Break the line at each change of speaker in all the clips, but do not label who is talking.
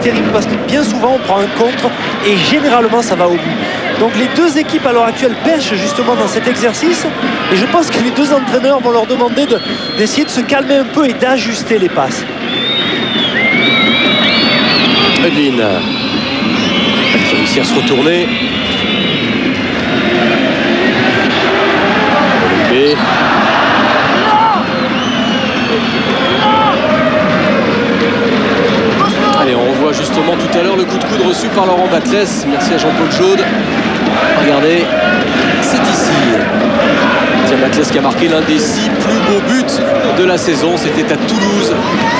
c'est terrible parce que bien souvent on prend un contre et généralement ça va au bout. Donc les deux équipes à l'heure actuelle pêchent justement dans cet exercice et je pense que les deux entraîneurs vont leur demander d'essayer de se calmer un peu et d'ajuster les passes.
Edwin qui réussit à se retourner. Olympe. Allez, on revoit justement tout à l'heure le coup de coude reçu par Laurent Batles. Merci à Jean-Paul Jaude. Regardez, c'est ici. C'est Batles qui a marqué l'un des 6 plus beaux buts de la saison. C'était à Toulouse.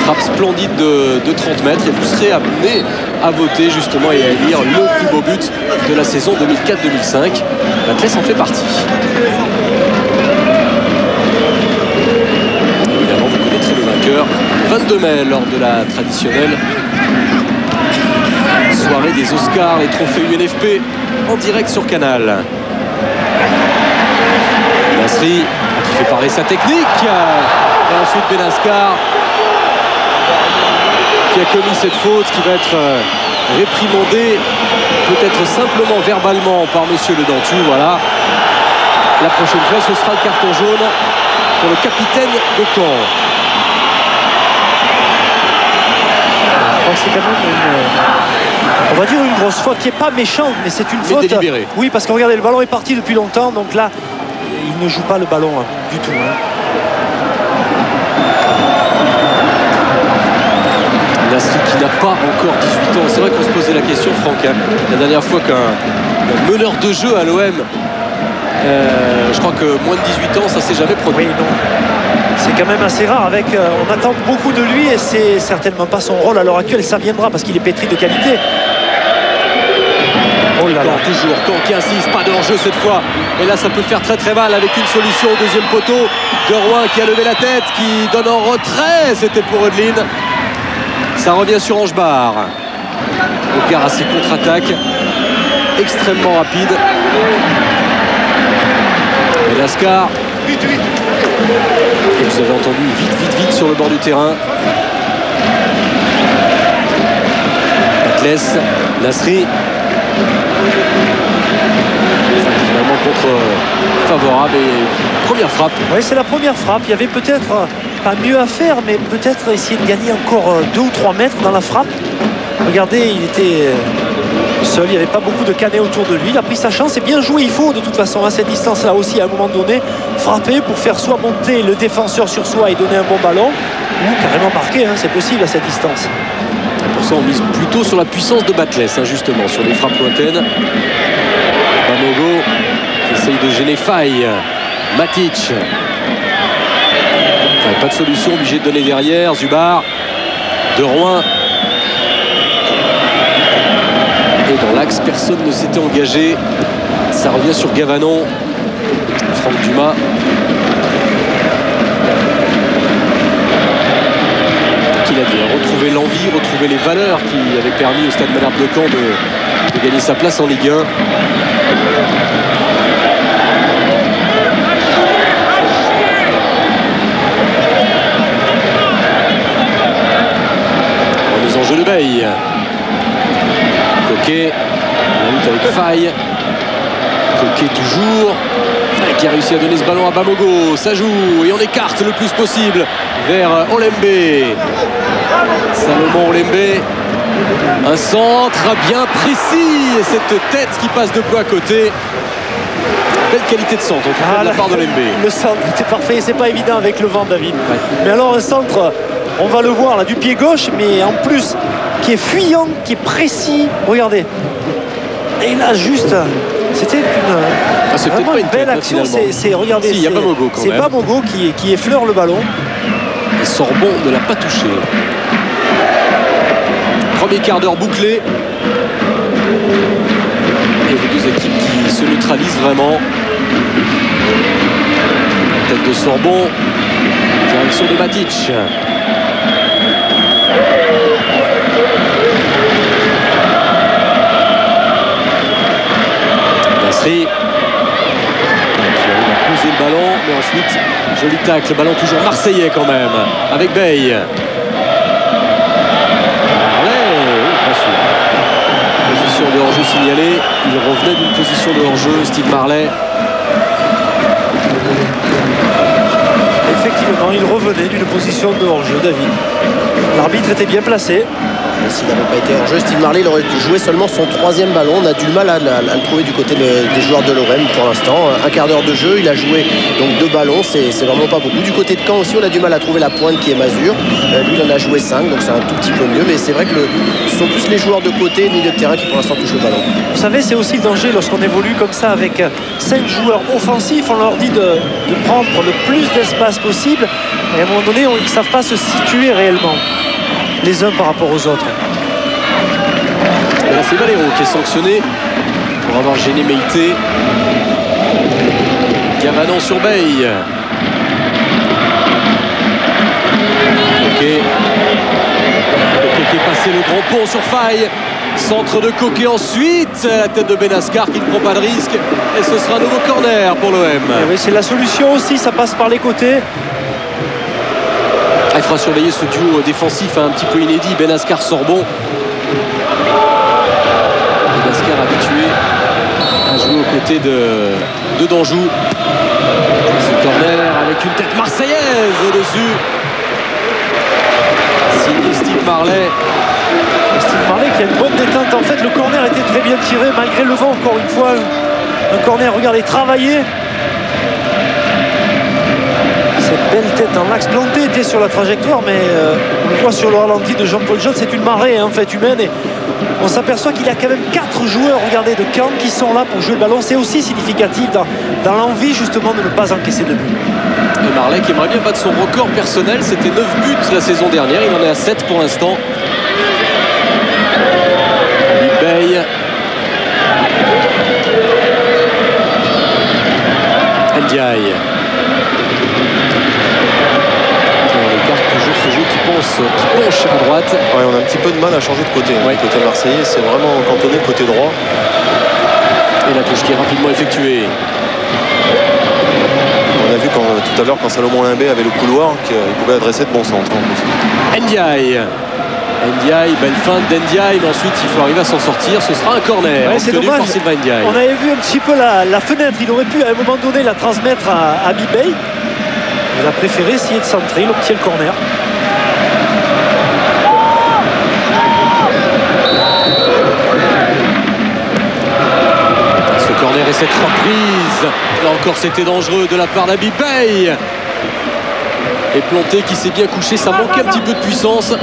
Frappe splendide de 30 mètres. Et vous serez amené à voter justement et à élire le plus beau but de la saison 2004-2005. Batles en fait partie. Évidemment, vous connaîtrez le vainqueur. 22 mai lors de la traditionnelle soirée des Oscars, les trophées UNFP en direct sur Canal. Nasri qui fait parer sa technique et ensuite Benascar qui a commis cette faute qui va être réprimandée peut-être simplement verbalement par monsieur Le Dentu. Voilà, la prochaine fois ce sera le carton jaune pour le capitaine de Caen.
C'est quand même on va dire une grosse faute qui n'est pas méchante, mais c'est une faute
délibérée.
Oui, parce que regardez, le ballon est parti depuis longtemps, donc là il ne joue pas le ballon du tout.
Nasri qui n'a pas encore 18 ans. C'est vrai qu'on se posait la question, Franck, la dernière fois qu'un meneur de jeu à l'OM, je crois que moins de 18 ans, ça s'est jamais produit.
Oui, non. C'est quand même assez rare. On attend beaucoup de lui et c'est certainement pas son rôle à l'heure actuelle. Ça viendra parce qu'il est pétri de qualité.
Oh là là. Toujours Caen qui insiste, pas de hors-jeu cette fois. Et là, ça peut faire très très mal avec une solution au deuxième poteau. De Rouen qui a levé la tête, qui donne en retrait. C'était pour Eudeline. Ça revient sur Angebar. Aucun à ses contre-attaques. Extrêmement rapide. Et Lascar. Et vous avez entendu vite sur le bord du terrain. Batles, Nasri. Finalement contre favorable et première frappe.
Oui, c'est la première frappe. Il y avait peut-être pas mieux à faire, mais peut-être essayer de gagner encore 2 ou 3 mètres dans la frappe. Regardez, il était seul, il n'y avait pas beaucoup de canets autour de lui. Il a pris sa chance et bien joué. Il faut de toute façon à cette distance-là aussi à un moment donné frapper pour faire soit monter le défenseur sur soi et donner un bon ballon ou carrément marquer, c'est possible à cette distance.
Et pour ça on mise plutôt sur la puissance de Batles, justement, sur des frappes lointaines. Bamogo qui essaye de gêner Faye. Matic. Pas de solution, obligé de donner derrière. Zubar. De Rouen. Et dans l'axe, personne ne s'était engagé. Ça revient sur Gavanon. Franck Dumas. Qu'il a dit, retrouver l'envie, retrouver les valeurs qui avaient permis au Stade Malherbe de Caen de gagner sa place en Ligue 1. Remise en jeu de Veille. Coquet, la lutte avec Faye. Coquet toujours. Faye qui a réussi à donner ce ballon à Bamogo. Ça joue et on écarte le plus possible vers Olembe. Salomon Olembe. Un centre bien précis. Et cette tête qui passe de peu à côté. Belle qualité de centre de la part d'Olembe.
Le centre était parfait. C'est pas évident avec le vent, David. Ouais. Mais alors un centre, on va le voir là du pied gauche, mais en plus qui est fuyant, qui est précis. Regardez. Et là juste, c'était vraiment une belle action. Regardez,
si, il y a Bamogo quand même.
C'est Bamogo qui effleure le ballon.
Et Sorbon ne l'a pas touché. Premier quart d'heure bouclé. Et les deux équipes qui se neutralisent vraiment. Tête de Sorbon. Direction de Matic. Nasri. Qui arrive à poser le ballon. Mais ensuite, joli tacle. Le ballon toujours marseillais quand même. Avec Veille. signaler. Il revenait d'une position de hors-jeu, Steve Marley.
Effectivement, il revenait d'une position de hors-jeu, David. L'arbitre était bien placé.
S'il n'avait pas été hors jeu, Steve Marley il aurait joué seulement son 3e ballon. On a du mal à le trouver du côté des joueurs de l'OM pour l'instant. Un quart d'heure de jeu, il a joué donc 2 ballons, c'est vraiment pas beaucoup. Du côté de Caen aussi, on a du mal à trouver la pointe qui est Mazur. Lui, il en a joué 5, donc c'est un tout petit peu mieux. Mais c'est vrai que ce sont plus les joueurs de côté, milieu de terrain qui pour l'instant touchent le ballon.
Vous savez, c'est aussi le danger lorsqu'on évolue comme ça avec 5 joueurs offensifs. On leur dit de prendre le plus d'espace possible. Et à un moment donné, ils ne savent pas se situer réellement les uns par rapport aux autres.
Et là, c'est Valero qui est sanctionné pour avoir gêné Meïté. Gavanon sur Bay. Coquet qui est passé le grand pont sur Faille. Centre de Coquet ensuite. La tête de Benascar qui ne prend pas de risque. Et ce sera un nouveau corner pour l'OM.
Oui, c'est la solution aussi, ça passe par les côtés.
Il faudra surveiller ce duo défensif un petit peu inédit. Benascar-Sorbon. Benascar habitué à jouer aux côtés de Danjou. Ce corner avec une tête marseillaise au-dessus. Signé Steve Marley.
Steve Marley qui a une bonne détente. En fait, le corner était très bien tiré malgré le vent. Encore une fois, un corner, regardez, travaillé. Cette belle tête dans l'axe planté était sur la trajectoire, mais on le voit sur le ralenti de Jean-Paul Jones, c'est une marée en fait humaine. Et on s'aperçoit qu'il y a quand même 4 joueurs, regardez, de Caen qui sont là pour jouer le ballon. C'est aussi significatif dans l'envie justement de ne pas encaisser de but.
Et Marley qui aimerait bien battre son record personnel, c'était 9 buts la saison dernière, il en est à 7 pour l'instant. Bay. Ndiaye. On écarte toujours ce jeu qui penche à droite.
Ouais, on a un petit peu de mal à changer de côté.
Ouais.
Le côté marseillais, c'est vraiment cantonné côté droit.
Et la touche qui est rapidement effectuée.
On a vu tout à l'heure quand Salomon Limbé avait le couloir qu'il pouvait adresser de bons centres en plus.
Ndiaye. Ndiaye, belle feinte d'Ndiaye, mais ensuite il faut arriver à s'en sortir. Ce sera un corner.
Ouais, c'est dommage. On avait vu un petit peu la fenêtre. Il aurait pu à un moment donné la transmettre à Bibey. Il a préféré essayer de centrer. Il obtient le corner.
Ce corner et cette reprise. Là encore, c'était dangereux de la part d'Abibey. Et Planté qui s'est bien couché, ça manquait un petit peu de puissance.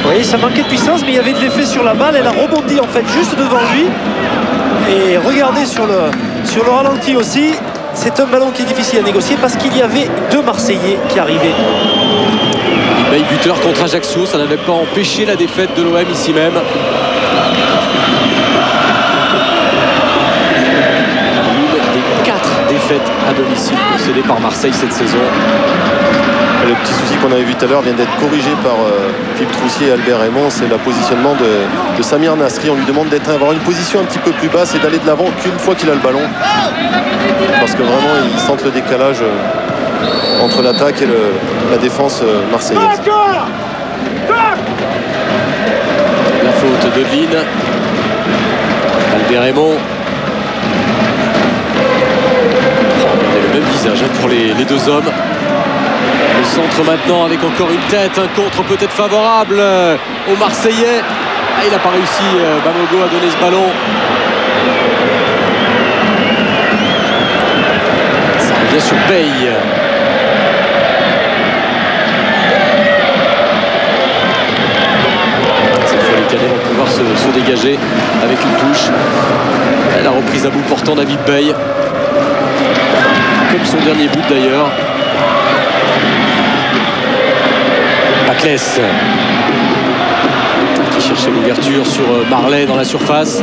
Oui, ça manquait de puissance, mais il y avait de l'effet sur la balle. Elle a rebondi en fait juste devant lui. Et regardez sur le ralenti aussi, c'est un ballon qui est difficile à négocier parce qu'il y avait 2 Marseillais qui arrivaient.
Bay buteur contre Ajaccio, ça n'avait pas empêché la défaite de l'OM ici même. L'une des 4 défaites à domicile concédées par Marseille cette saison.
Le petit souci qu'on avait vu tout à l'heure vient d'être corrigé par Philippe Troussier et Albert Raymond. C'est le positionnement de Samir Nasri. On lui demande d'avoir une position un petit peu plus basse et d'aller de l'avant qu'une fois qu'il a le ballon. Parce que vraiment, il sent le décalage entre l'attaque et la défense marseillaise.
La faute de Lille. Albert Raymond. Regardez le même visage pour les 2 hommes. Le centre maintenant avec encore une tête, un contre peut-être favorable aux Marseillais. Ah, il n'a pas réussi, Bamogo, à donner ce ballon. Ça revient sur Bay. Cette fois, les Canets vont pouvoir se dégager avec une touche. La reprise à bout portant David Bay. Comme son dernier but d'ailleurs. Baclès qui cherchait l'ouverture sur Marley dans la surface.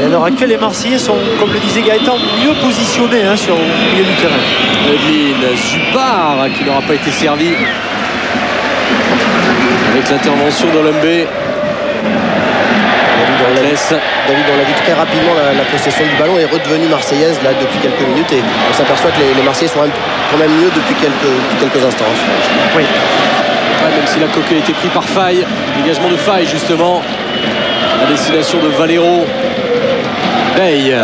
Et à l'heure actuelle, les Marseillais sont, comme le disait Gaëtan, mieux positionnés sur le milieu du terrain.
Evelyne Supar qui n'aura pas été servi avec l'intervention d'Olembé.
David, on l'a vu très rapidement, la possession du ballon est redevenue marseillaise là depuis quelques minutes et on s'aperçoit que les Marseillais sont quand même mieux depuis quelques instants.
Oui.
Ouais, même si la Coquet a été pris par Faille, dégagement de Faille justement, à destination de Valero. Bay.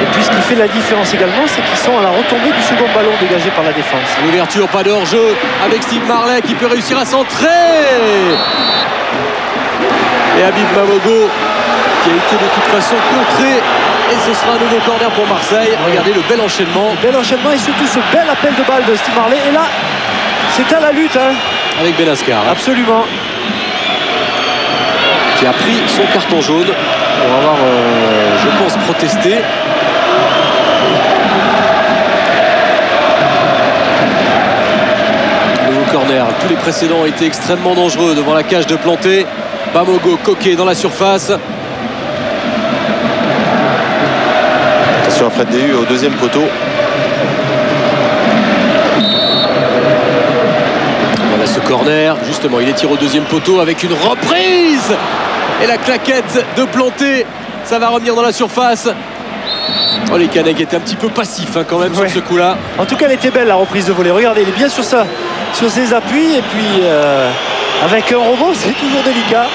Et puis ce qui fait la différence également, c'est qu'ils sont à la retombée du second ballon dégagé par la défense.
L'ouverture, pas de hors-jeu avec Steve Marley qui peut réussir à centrer. Et Habib Mamogo qui a été de toute façon contré. Et ce sera un nouveau corner pour Marseille. Regardez le bel enchaînement.
Bel enchaînement et surtout ce bel appel de balle de Steve Marley. Et là, c'est à la lutte. Hein.
Avec Benascar.
Absolument.
Qui a pris son carton jaune. On va avoir, je pense, protesté. Nouveau corner. Tous les précédents ont été extrêmement dangereux devant la cage de Planté. Bamogo coqué dans la surface.
Attention à Fred Déhu au deuxième poteau.
Voilà ce corner. Justement, il est tiré au deuxième poteau avec une reprise. Et la claquette de Planté. Ça va revenir dans la surface. Oh, les Canets étaient un petit peu passifs hein, quand même sur ce coup-là.
En tout cas, elle était belle la reprise de volée. Regardez, il est bien sur ses appuis. Et puis, avec un rebond, c'est toujours délicat.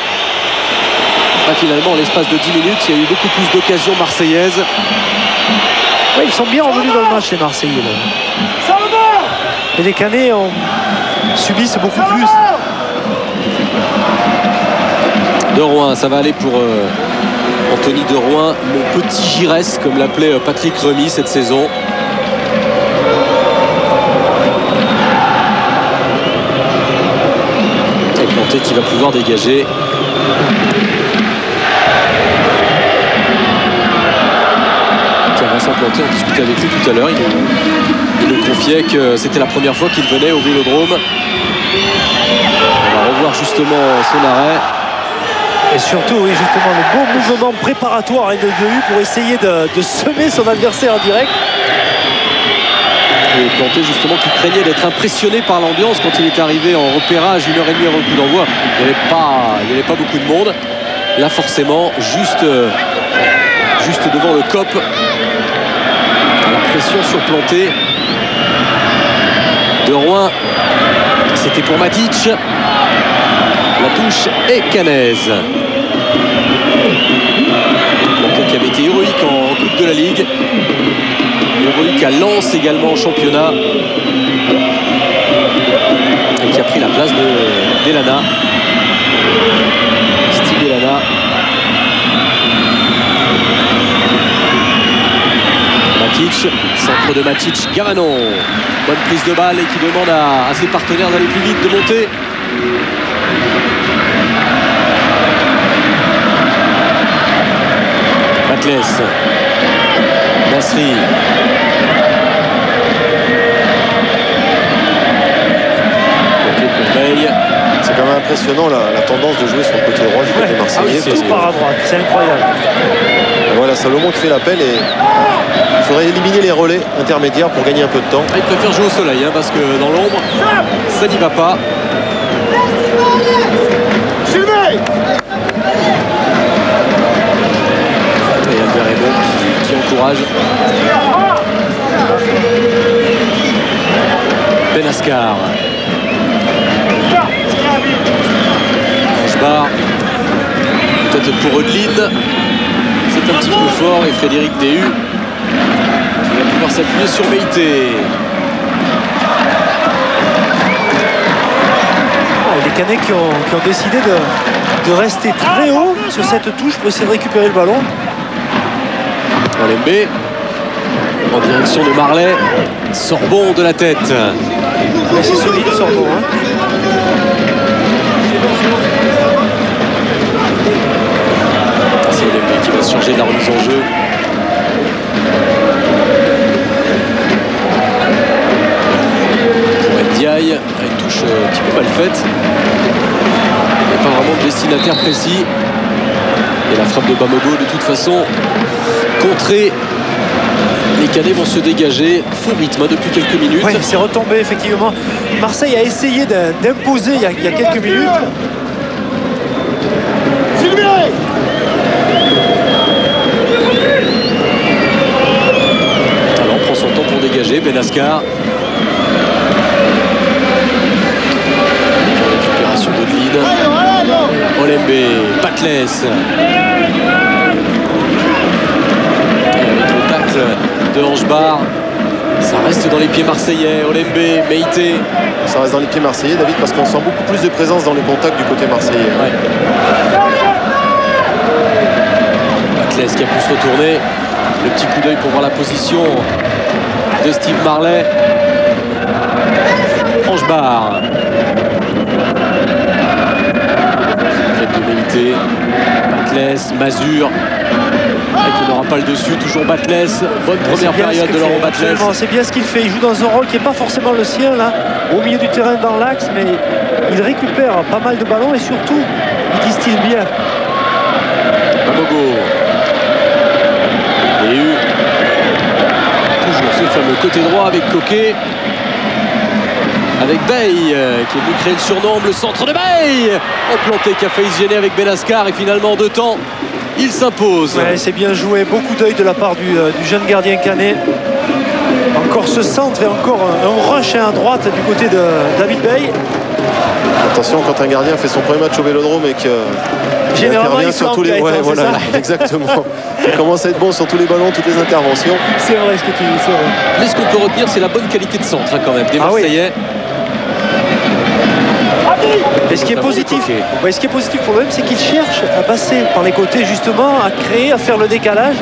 Finalement, en l'espace de 10 minutes, il y a eu beaucoup plus d'occasions marseillaises.
Oui, ils sont bien revenus dans le match, les Marseillais. Et les Canets subissent beaucoup plus.
De Rouen, ça va aller pour Anthony De Rouen, mon petit Giresse, comme l'appelait Patrick Remy cette saison. Et Planté qui va pouvoir dégager. Vincent Planté, on discutait avec lui tout à l'heure. Il nous confiait que c'était la première fois qu'il venait au Vélodrome. On va revoir justement son arrêt.
Et surtout, oui, justement, le beau mouvement préparatoire de Dehu pour essayer de semer son adversaire en direct.
Et Planté, justement, qui craignait d'être impressionné par l'ambiance quand il est arrivé en repérage 1h30 avant le coup d'envoi. Il n'y avait pas beaucoup de monde. Là, forcément, juste devant le COP. La pression sur Planté. De Rouen, c'était pour Matic. La touche est canaise. Planté qui avait été héroïque en Coupe de la Ligue. Héroïque à Lens également en championnat. Et qui a pris la place d'Elana. Steve Elana. Matic, centre de Matic, Gavanon. Bonne prise de balle et qui demande à ses partenaires d'aller plus vite, de monter. Batles. Nasri.
C'est quand même impressionnant la tendance de jouer sur le côté droit du côté marseillais.
C'est par à droite, c'est incroyable.
Voilà, Salomon qui fait l'appel et il faudrait éliminer les relais intermédiaires pour gagner un peu de temps.
Il préfère jouer au soleil hein, parce que dans l'ombre, ça n'y va pas. Et Albert Raymond qui encourage. Benascar. Angebar. Peut-être pour Odeline. C'est un petit peu fort et Frédéric Déhu qui va pouvoir s'appuyer sur Meïté.
Les Canets qui ont décidé de rester très haut sur cette touche pour essayer de récupérer le ballon.
Olembe en direction de Marley. Sorbon de la tête.
C'est solide, Sorbon. Hein.
C'est Olembe qui va se charger de la remise en jeu. Pour Ndiaye, une touche un petit peu mal faite. Il n'y a pas vraiment de destinataire précis. Et la frappe de Bamogo, de toute façon, contrée. Les Canets vont se dégager. Faux rythme hein, depuis quelques minutes.
Oui, c'est retombé effectivement. Marseille a essayé d'imposer il y a quelques minutes.
Alors on prend son temps pour dégager. Benascar. Récupération d'Odeline. Olembe. Batles. tacle de Angebar. Ça reste dans les pieds marseillais. Olembe, Meïté.
Ça reste dans les pieds marseillais, David, parce qu'on sent beaucoup plus de présence dans les contacts du côté marseillais.
Ouais. Batles qui a pu se retourner. Le petit coup d'œil pour voir la position de Steve Marley. Angebar. Tête de Meïté. Batles, Mazur. Qui n'aura pas le dessus, toujours Batles. Bonne première période de Laurent Batles.
C'est bien ce qu'il fait. Il joue dans un rôle qui n'est pas forcément le sien, là, au milieu du terrain dans l'axe, mais il récupère pas mal de ballons et surtout, il distille bien.
Bamogo. Et toujours ce fameux côté droit avec Coquet. Avec Bay qui est venu créer le surnombre, le centre de Bay implanté qui a failli se gêner avec Benascar et finalement en 2 temps il s'impose.
Ouais, c'est bien joué, beaucoup d'œil de la part du jeune gardien canet. Encore ce centre et encore un rush à droite du côté de David Bay.
Attention, quand un gardien fait son premier match au Vélodrome et que
généralement il
sur tous les voilà, exactement. Il commence à être bon sur tous les ballons, toutes les interventions.
C'est vrai ce que tu dis, c'est vrai.
Mais ce qu'on peut retenir, c'est la bonne qualité de centre quand même des Marseillais.
Et ce qui est positif, pour le même, c'est qu'il cherche à passer par les côtés justement, à créer, à faire le décalage.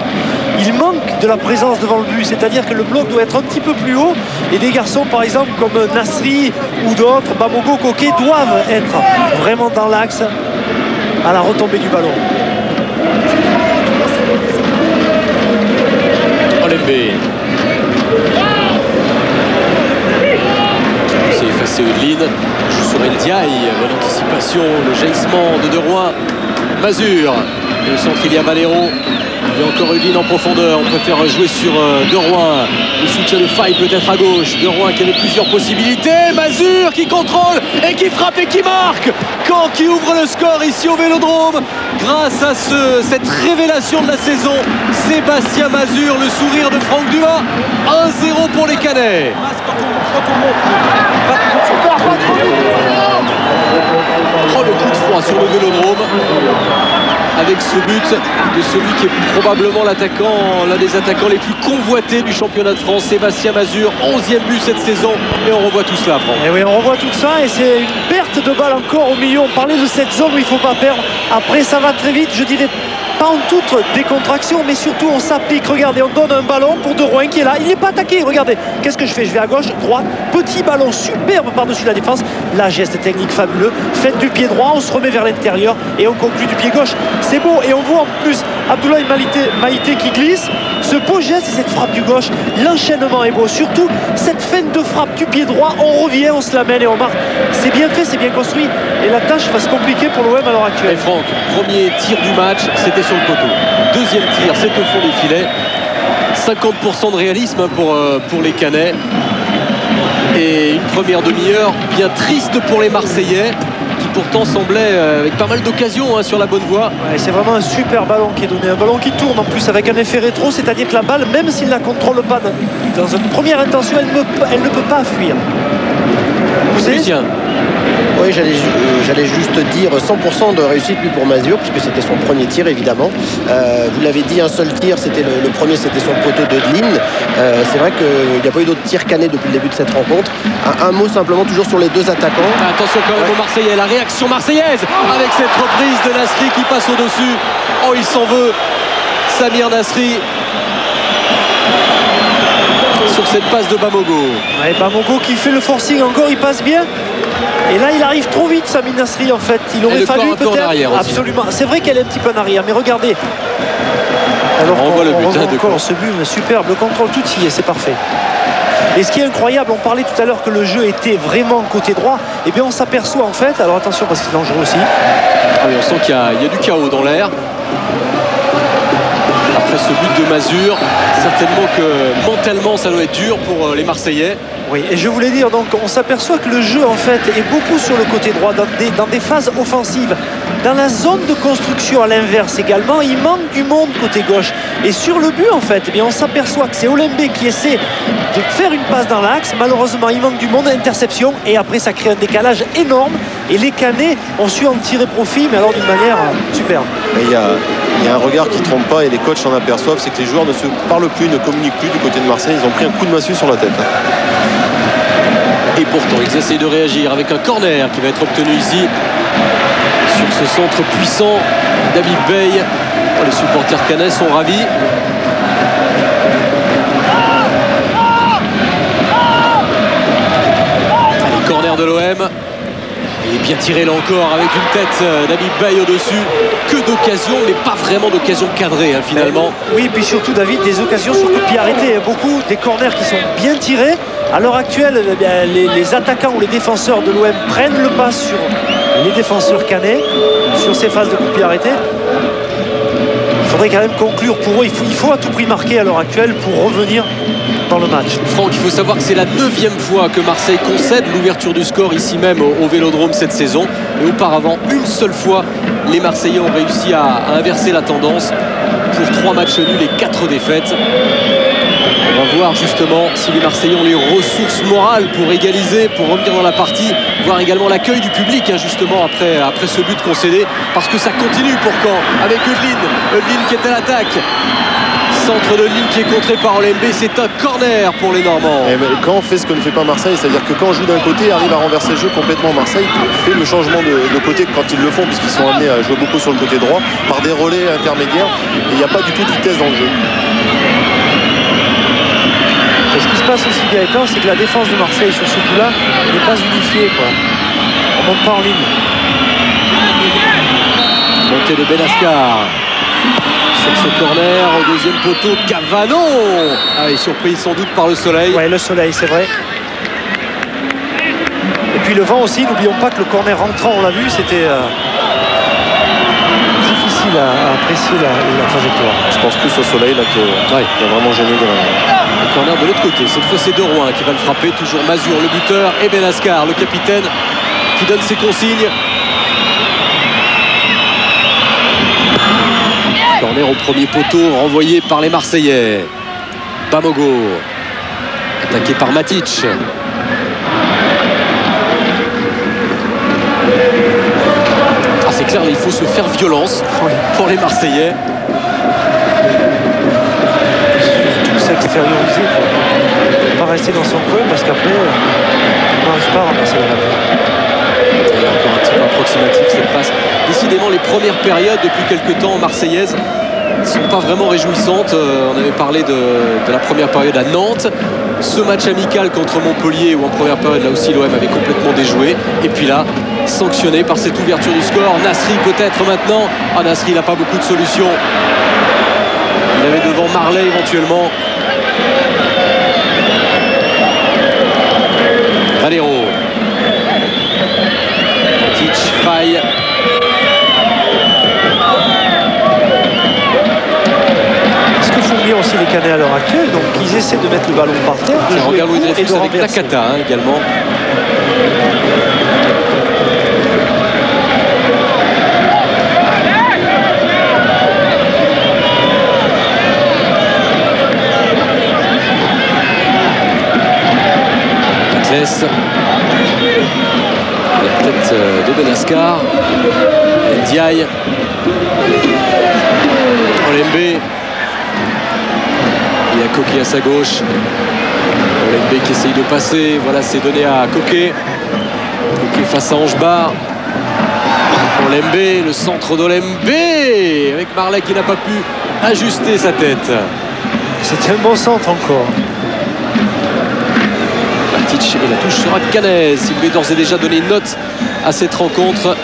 Il manque de la présence devant le but, c'est-à-dire que le bloc doit être un petit peu plus haut et des garçons par exemple comme Nasri ou d'autres, Bamogo, Coquet, doivent être vraiment dans l'axe à la retombée du ballon.
Olembe. C'est effacé Eudeline. Joue sur El Diaye. Bonne anticipation. Le jaillissement de Rouen. Mazur. Et au centre, il y a Valero. Il y a encore Eudeline en profondeur. On préfère jouer sur De Rouen. Le soutien de Faye peut-être à gauche. De Rouen qui avait plusieurs possibilités. Mazur qui contrôle et qui frappe et qui marque. Caen qui ouvre le score ici au Vélodrome. Grâce à cette révélation de la saison. Sébastien Mazur, le sourire de Franck Dumas. 1-0 pour les Canets. Oh, le coup de froid sur le Vélodrome avec ce but de celui qui est probablement l'un des attaquants les plus convoités du championnat de France, Sébastien Mazur, 11e but cette saison, et on revoit tout cela, Franck.
Et oui, on revoit tout ça et c'est une perte de balle encore au milieu. On parlait de cette zone où il ne faut pas perdre. Après ça va très vite, je dirais pas en toute décontraction, mais surtout on s'applique. Regardez, on donne un ballon pour De Rouen qui est là, il n'est pas attaqué. Regardez, qu'est-ce que je fais? Je vais à gauche, droite, petit ballon superbe par-dessus la défense. La geste technique fabuleux, faites du pied droit, on se remet vers l'intérieur et on conclut du pied gauche. C'est beau et on voit en plus Abdoulaye Maïté qui glisse. Ce beau geste et cette frappe du gauche, l'enchaînement est beau. Surtout cette feinte de frappe du pied droit, on revient, on se l'amène et on marque. C'est bien fait, c'est bien construit et la tâche va se compliquer pour l'OM à l'heure actuelle.
Et Franck, premier tir du match, c'était sur le poteau. Deuxième tir, c'est au fond des filets. 50% de réalisme pour les Canets. Et une première demi-heure bien triste pour les Marseillais, qui pourtant semblaient avec pas mal d'occasions sur la bonne voie.
Ouais, c'est vraiment un super ballon qui est donné, un ballon qui tourne en plus avec un effet rétro, c'est-à-dire que la balle, même s'il ne la contrôle pas dans une première intention, elle ne peut pas fuir.
Lucien.
Oui, j'allais juste dire 100% de réussite lui pour Mazur, puisque c'était son premier tir évidemment. Vous l'avez dit, un seul tir, c'était le premier, c'était sur le poteau d'Eudeline. C'est vrai qu'il n'y a pas eu d'autres tirs canés depuis le début de cette rencontre. Un mot simplement toujours sur les deux attaquants.
Attention quand même aux Marseillais, la réaction marseillaise avec cette reprise de Nasri qui passe au-dessus. Oh, il s'en veut, Samir Nasri, sur cette passe de Bamogo.
Ouais, Bamogo qui fait le forcing encore, il passe bien. Et là, il arrive trop vite, Samir Nasri, en fait. Il aurait fallu peut-être. Absolument. C'est vrai qu'elle est un petit peu en arrière, mais regardez. Alors
on voit le but de
encore ce but superbe, le contrôle tout y est, c'est parfait. Et ce qui est incroyable, on parlait tout à l'heure que le jeu était vraiment côté droit. Et bien on s'aperçoit en fait, alors attention parce que c'est dangereux aussi.
Ah oui, on sent qu'il y a du chaos dans l'air. Après ce but de Mazur, certainement que mentalement ça doit être dur pour les Marseillais.
Oui, et je voulais dire, donc on s'aperçoit que le jeu en fait est beaucoup sur le côté droit, dans des phases offensives. Dans la zone de construction à l'inverse également, il manque du monde côté gauche. Et sur le but en fait, eh bien, on s'aperçoit que c'est Olembe qui essaie de faire une passe dans l'axe. Malheureusement, il manque du monde, interception, et après ça crée un décalage énorme. Et les Canets ont su en tirer profit, mais alors d'une manière superbe.
il y a un regard qui ne trompe pas et les coachs s'en aperçoivent, c'est que les joueurs ne se parlent plus, ne communiquent plus du côté de Marseille. Ils ont pris un coup de massue sur la tête.
Et pourtant, ils essayent de réagir avec un corner qui va être obtenu ici sur ce centre puissant. David Bey. Les supporters canais sont ravis. Allez, corner de l'OM. Il est bien tiré là encore avec une tête David Bey au-dessus. Que d'occasions, mais pas vraiment d'occasions cadrées finalement.
Oui, et puis surtout David, des occasions sur coup de pied arrêté. Beaucoup des corners qui sont bien tirés. À l'heure actuelle, les attaquants ou les défenseurs de l'OM prennent le pas sur les défenseurs canais sur ces phases de coup de pied arrêté. Il faudrait quand même conclure pour eux. Il faut à tout prix marquer à l'heure actuelle pour revenir dans le match.
Franck, il faut savoir que c'est la 9e fois que Marseille concède l'ouverture du score ici même au Vélodrome cette saison. Et auparavant, une seule fois, les Marseillais ont réussi à inverser la tendance pour 3 matchs nuls et 4 défaites. On va voir justement si les Marseillais ont les ressources morales pour égaliser, pour revenir dans la partie, voir également l'accueil du public justement après ce but concédé, parce que ça continue pour Caen avec Eveline qui est à l'attaque. Centre de ligne qui est contré par Olembe, c'est un corner pour les Normands.
Et quand on fait ce que ne fait pas Marseille, c'est-à-dire que quand on joue d'un côté, arrive à renverser le jeu complètement, Marseille fait le changement de côté quand ils le font, puisqu'ils sont amenés à jouer beaucoup sur le côté droit par des relais intermédiaires, et il n'y a pas du tout de vitesse dans le jeu.
Et ce qui se passe aussi, Gaëtan, c'est que la défense de Marseille sur ce coup-là n'est pas unifiée, quoi. On ne monte pas en ligne.
Montée de Benascar sur ce corner au deuxième poteau. Cavano est surpris sans doute par le soleil.
Ouais, le soleil, c'est vrai. Et puis le vent aussi, n'oublions pas que le corner rentrant, on l'a vu, c'était difficile à apprécier la trajectoire.
Je pense plus au soleil là qui a vraiment gêné
Le corner de l'autre côté, cette fois c'est De Rouen qui va le frapper, toujours Mazur le buteur et Benascar le capitaine qui donne ses consignes. Corner au premier poteau renvoyé par les Marseillais. Bamogo attaqué par Matic. C'est clair, il faut se faire violence pour les Marseillais.
Surtout s'extérioriser, pas rester dans son coin, parce qu'après on n'arrive pas à ramasser la balle.
Il y a encore un petit peu approximatif cette passe. Décidément, les premières périodes depuis quelques temps marseillaises ne sont pas vraiment réjouissantes. On avait parlé de la première période à Nantes. Ce match amical contre Montpellier où en première période là aussi l'OM avait complètement déjoué. Et puis là, sanctionné par cette ouverture du score. Nasri peut-être maintenant. Nasri n'a pas beaucoup de solutions. Il avait devant Marley éventuellement. Valero. Matic, faille.
Ce que font bien aussi les Canets à l'heure actuelle, donc ils essaient de mettre le ballon par terre, de jouer
regarde Louis
et
Dreyfus
de
avec
renverser.
Nakata également. La tête de Benascar. Ndiaye. Olembe. Il y a Coquet à sa gauche. Olembe qui essaye de passer. Voilà, c'est donné à Coquet. Coquet face à Angebar. Olembe, le centre d'Olembe. Avec Marley qui n'a pas pu ajuster sa tête.
C'était un bon centre encore.
Et la touche sera Canez. Il voulait d'ores et déjà donner une note à cette rencontre.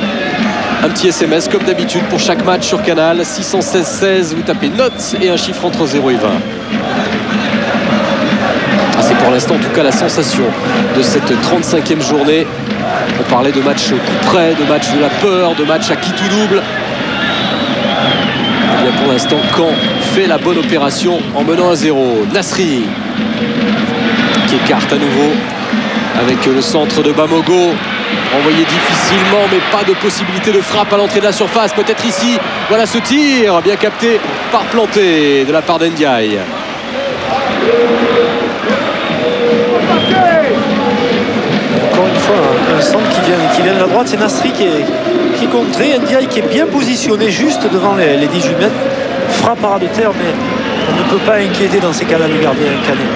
Un petit SMS comme d'habitude pour chaque match sur Canal. 616-16, vous tapez note et un chiffre entre 0 et 20. C'est pour l'instant en tout cas la sensation de cette 35e journée. On parlait de match au coup près, de match de la peur, de match à qui tout double. Et bien pour l'instant, Caen fait la bonne opération en menant à 0. Nasri qui écarte à nouveau avec le centre de Bamogo, envoyé difficilement mais pas de possibilité de frappe à l'entrée de la surface, peut-être ici. Voilà ce tir bien capté par Planté de la part d'Ndiaye.
Encore une fois un centre qui vient de la droite, c'est Nasri qui qui est contré. Ndiaye qui est bien positionné juste devant les 18 mètres. Frappe à ras de terre, mais on ne peut pas inquiéter dans ces cas-là le gardien Canet.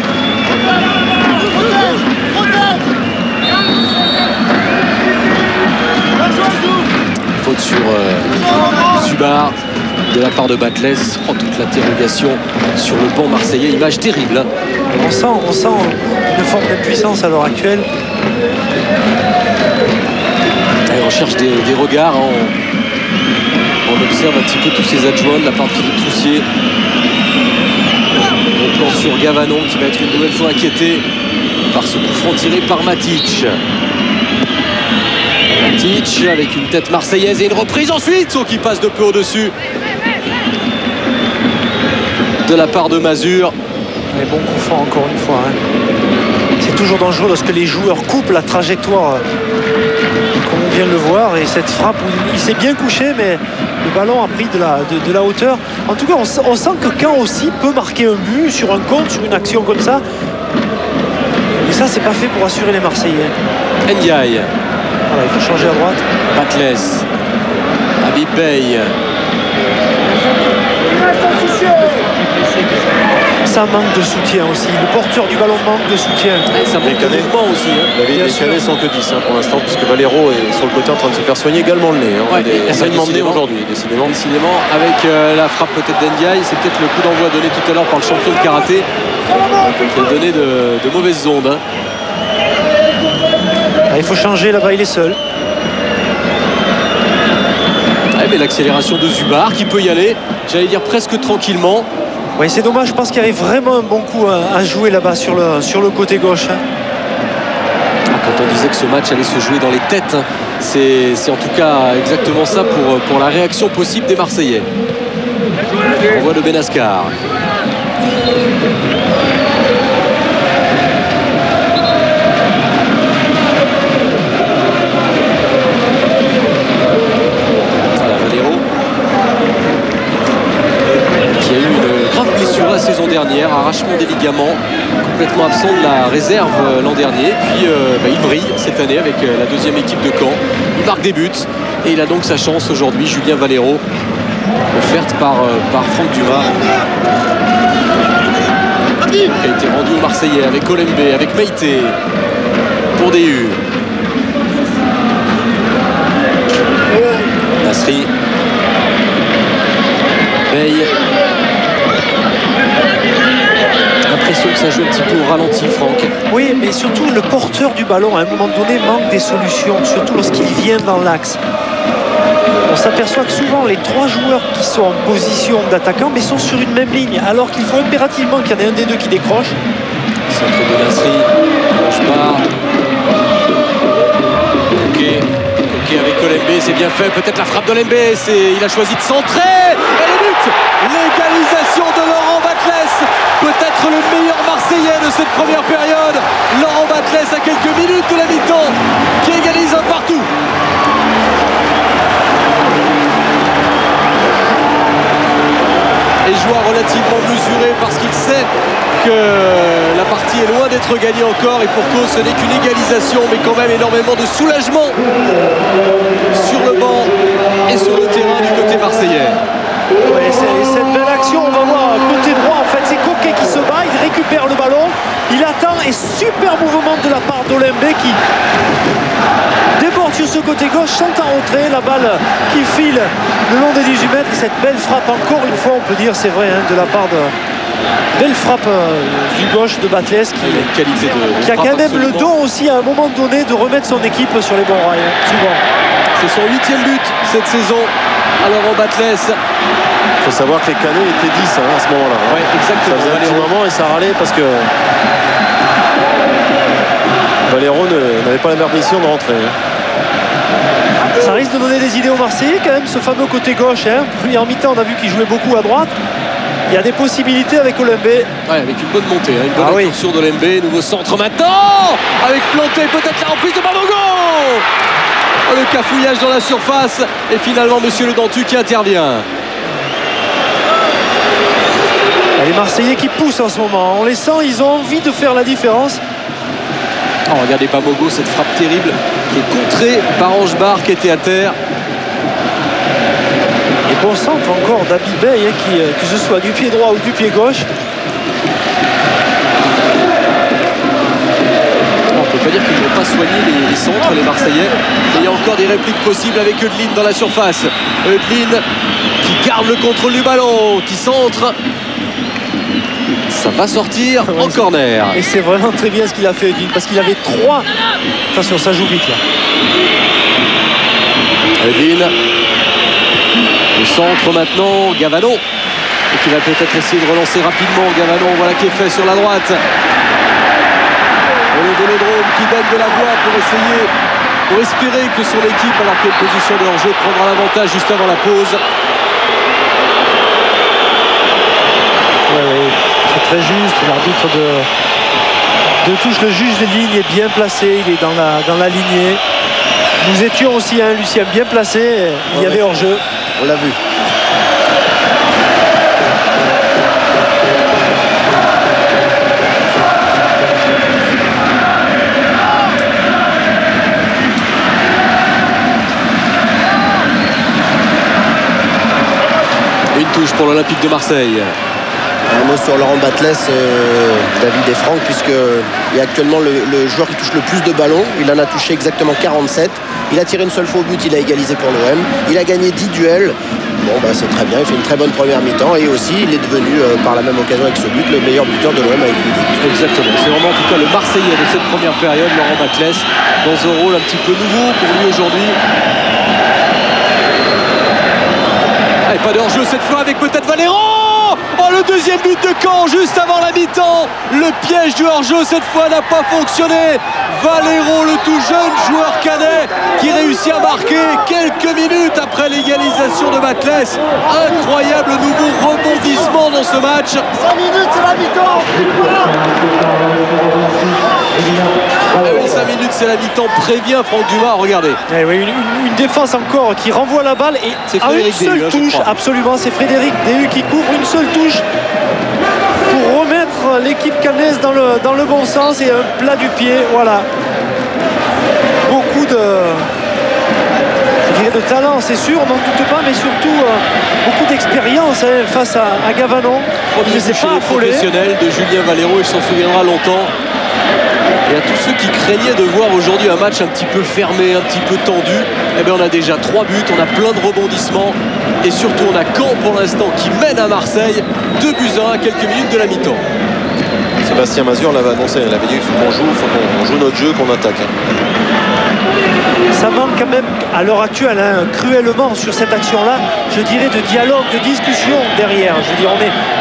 Faute sur Subar de la part de Batles. Oh, toute l'interrogation sur le banc marseillais. Image terrible. Hein.
On sent une forme d'impuissance à l'heure actuelle.
Et on cherche des regards. Hein. On observe un petit peu tous ces adjoints de la part de Philippe Troussier. On plan sur Gavanon qui va être une nouvelle fois inquiété par ce coup franc tiré par Matic. Matic avec une tête marseillaise et une reprise ensuite. Sauf qui passe de peu au-dessus de la part de Mazur.
Mais bon coup franc encore une fois. Hein. C'est toujours dangereux lorsque les joueurs coupent la trajectoire. Comme on vient de le voir. Et cette frappe où il s'est bien couché, mais le ballon a pris de la hauteur. En tout cas, on sent que Caen aussi peut marquer un but sur un compte, sur une action comme ça. Mais ça, c'est pas fait pour assurer les Marseillais.
Ndiaye.
Voilà, il faut changer à droite.
Batles. Habib Bey.
Ça manque de soutien aussi. Le porteur du ballon manque de soutien.
Et ça manque de mouvement aussi. Hein.
Les Canets sont que 10 pour l'instant, puisque Valero est sur le côté en train de se faire soigner également le nez. Hein.
Ouais,
on a demandé
décidément.
aujourd'hui, décidément.
Décidément, avec la frappe peut-être d'Ndiaye, c'est peut-être le coup d'envoi donné tout à l'heure par le champion de karaté qui a donné de mauvaises ondes. Hein.
Ah, il faut changer là-bas, il est seul.
Ouais, mais l'accélération de Zubar qui peut y aller, j'allais dire presque tranquillement.
Oui, c'est dommage, je pense qu'il y avait vraiment un bon coup à jouer là-bas sur le côté gauche. Hein.
Quand on disait que ce match allait se jouer dans les têtes, hein, c'est en tout cas exactement ça pour la réaction possible des Marseillais. On voit le Benascar. Voilà Valero qui a eu une grave blessure la saison dernière, arrachement des ligaments, complètement absent de la réserve l'an dernier. Puis il brille cette année avec la deuxième équipe de Caen. Il marque des buts et il a donc sa chance aujourd'hui, Julien Valero, offerte par Franck Dumas, qui a été rendu aux Marseillais avec Olembe, avec Meïté pour DU. Nasri, Bey. L'impression que ça joue un petit peu au ralenti, Franck.
Oui, mais surtout le porteur du ballon à un moment donné manque des solutions, surtout lorsqu'il vient dans l'axe. On s'aperçoit que souvent les trois joueurs qui sont en position d'attaquant mais sont sur une même ligne, alors qu'il faut impérativement qu'il y en ait un des deux qui décroche.
Centre de Nasri, Rochepart. Ok avec Olembe, c'est bien fait. Peut-être la frappe d'Olembe, il a choisi de centrer. Et le but, l'égalisation de Laurent Batles, peut-être le meilleur Marseillais de cette première période. Laurent Batles à quelques minutes de la mi-temps, qui égalise un partout. Et joueur relativement mesuré parce qu'il sait que la partie est loin d'être gagnée encore, et pour cause ce n'est qu'une égalisation, mais quand même énormément de soulagement sur le banc et sur le terrain du côté marseillais.
Ouais, c'est une belle action, on va voir côté droit en fait, c'est Coquet qui se bat, il récupère le ballon, il attend et super mouvement de la part d'Olembe qui déborde sur ce côté gauche, sans en retrait, la balle qui file le long des 18 mètres, et cette belle frappe encore une fois on peut dire, c'est vrai, hein, de la part de belle frappe du gauche de Batles qui a quand même le don aussi à un moment donné de remettre son équipe sur les bons rails, souvent.
C'est son 8e but cette saison à Laurent Batles.
Il faut savoir que les Canets étaient 10 à ce moment-là.
Oui, exactement.
Ça faisait un petit moment et ça râlait parce que Valero n'avait pas la permission de rentrer.
Ça risque de donner des idées aux Marseillais quand même, ce fameux côté gauche. Hein. Première mi-temps, on a vu qu'il jouait beaucoup à droite. Il y a des possibilités avec Olembe.
Ouais, avec une bonne montée, hein, une bonne incursion d'Olembe. Nouveau centre maintenant, avec planté peut-être la reprise de Babogo. Oh, le cafouillage dans la surface, et finalement monsieur Le Dentu qui intervient.
Les Marseillais qui poussent en ce moment, on les sent, ils ont envie de faire la différence.
Oh, regardez Babogo, cette frappe terrible qui est contrée par Angebar qui était à terre.
Bon centre encore d'Abibey, que ce soit du pied droit ou du pied gauche.
On ne peut pas dire qu'ils n'ont pas soigné les centres, les Marseillais. Mais il y a encore des répliques possibles avec Eudlin dans la surface. Eudlin qui garde le contrôle du ballon, qui centre. Ça va sortir en corner.
Et c'est vraiment très bien ce qu'il a fait, Eudlin, parce qu'il avait 3. Attention, ça joue vite là.
Eudlin. Le centre maintenant, Gavano. Et qui va peut-être essayer de relancer rapidement. Gavano, voilà qui est fait sur la droite. Et le Vélodrome qui donne de la voix pour espérer que son équipe, alors qu'elle est position de hors-jeu, prendra l'avantage juste avant la pause.
Oui, c'est très juste. L'arbitre de touche, le juge de ligne est bien placé. Il est dans la lignée. Nous étions aussi un Lucien bien placé. Il y avait hors-jeu.
On l'a vu.
Une touche pour l'Olympique de Marseille.
Un mot sur Laurent Batles, David et Franck, puisqu'il est actuellement le joueur qui touche le plus de ballons. Il en a touché exactement 47. Il a tiré une seule fois au but, il a égalisé pour l'OM. Il a gagné 10 duels. Bon, c'est très bien, il fait une très bonne première mi-temps. Et aussi, il est devenu, par la même occasion avec ce but, le meilleur buteur de l'OM avec 8 buts.
Exactement, c'est vraiment en tout cas le Marseillais de cette première période, Laurent Batles, dans un rôle un petit peu nouveau pour lui aujourd'hui. Et pas de hors-jeu cette fois avec peut-être Valero. Oh, le deuxième but de Caen juste avant la mi-temps. Le piège du hors-jeu cette fois n'a pas fonctionné. Valero, le tout jeune joueur canet qui réussit à marquer quelques minutes après l'égalisation de Batles. Incroyable nouveau rebondissement dans ce match.
5 minutes, c'est la mi-temps.
Ah oui, 5 minutes, c'est la mi-temps. Prévient Franck Dumas, regardez.
Eh oui, une défense encore qui renvoie la balle et
C'est
à une
Frédéric
seule
Déhu, je
touche,
crois.
absolument, c'est Frédéric Déhu qui couvre une seule touche pour remettre l'équipe cannaise dans le bon sens et un plat du pied, voilà. Beaucoup de talent, c'est sûr, on n'en doute pas, mais surtout beaucoup d'expérience face à Gavanon.
Premier
Il ne s'est
but chez
pas
les
affolé.
professionnels de Julien Valero, il s'en souviendra longtemps. Et à tous ceux qui craignaient de voir aujourd'hui un match un petit peu fermé, un petit peu tendu, eh bien on a déjà 3 buts, on a plein de rebondissements et surtout on a Caen pour l'instant qui mène à Marseille 2-1 à quelques minutes de la mi-temps.
Sébastien Mazur l'avait annoncé, il avait dit il faut qu'on joue notre jeu, qu'on attaque.
Ça manque quand même à l'heure actuelle cruellement sur cette action-là, je dirais, de dialogue, de discussion derrière. Je veux dire,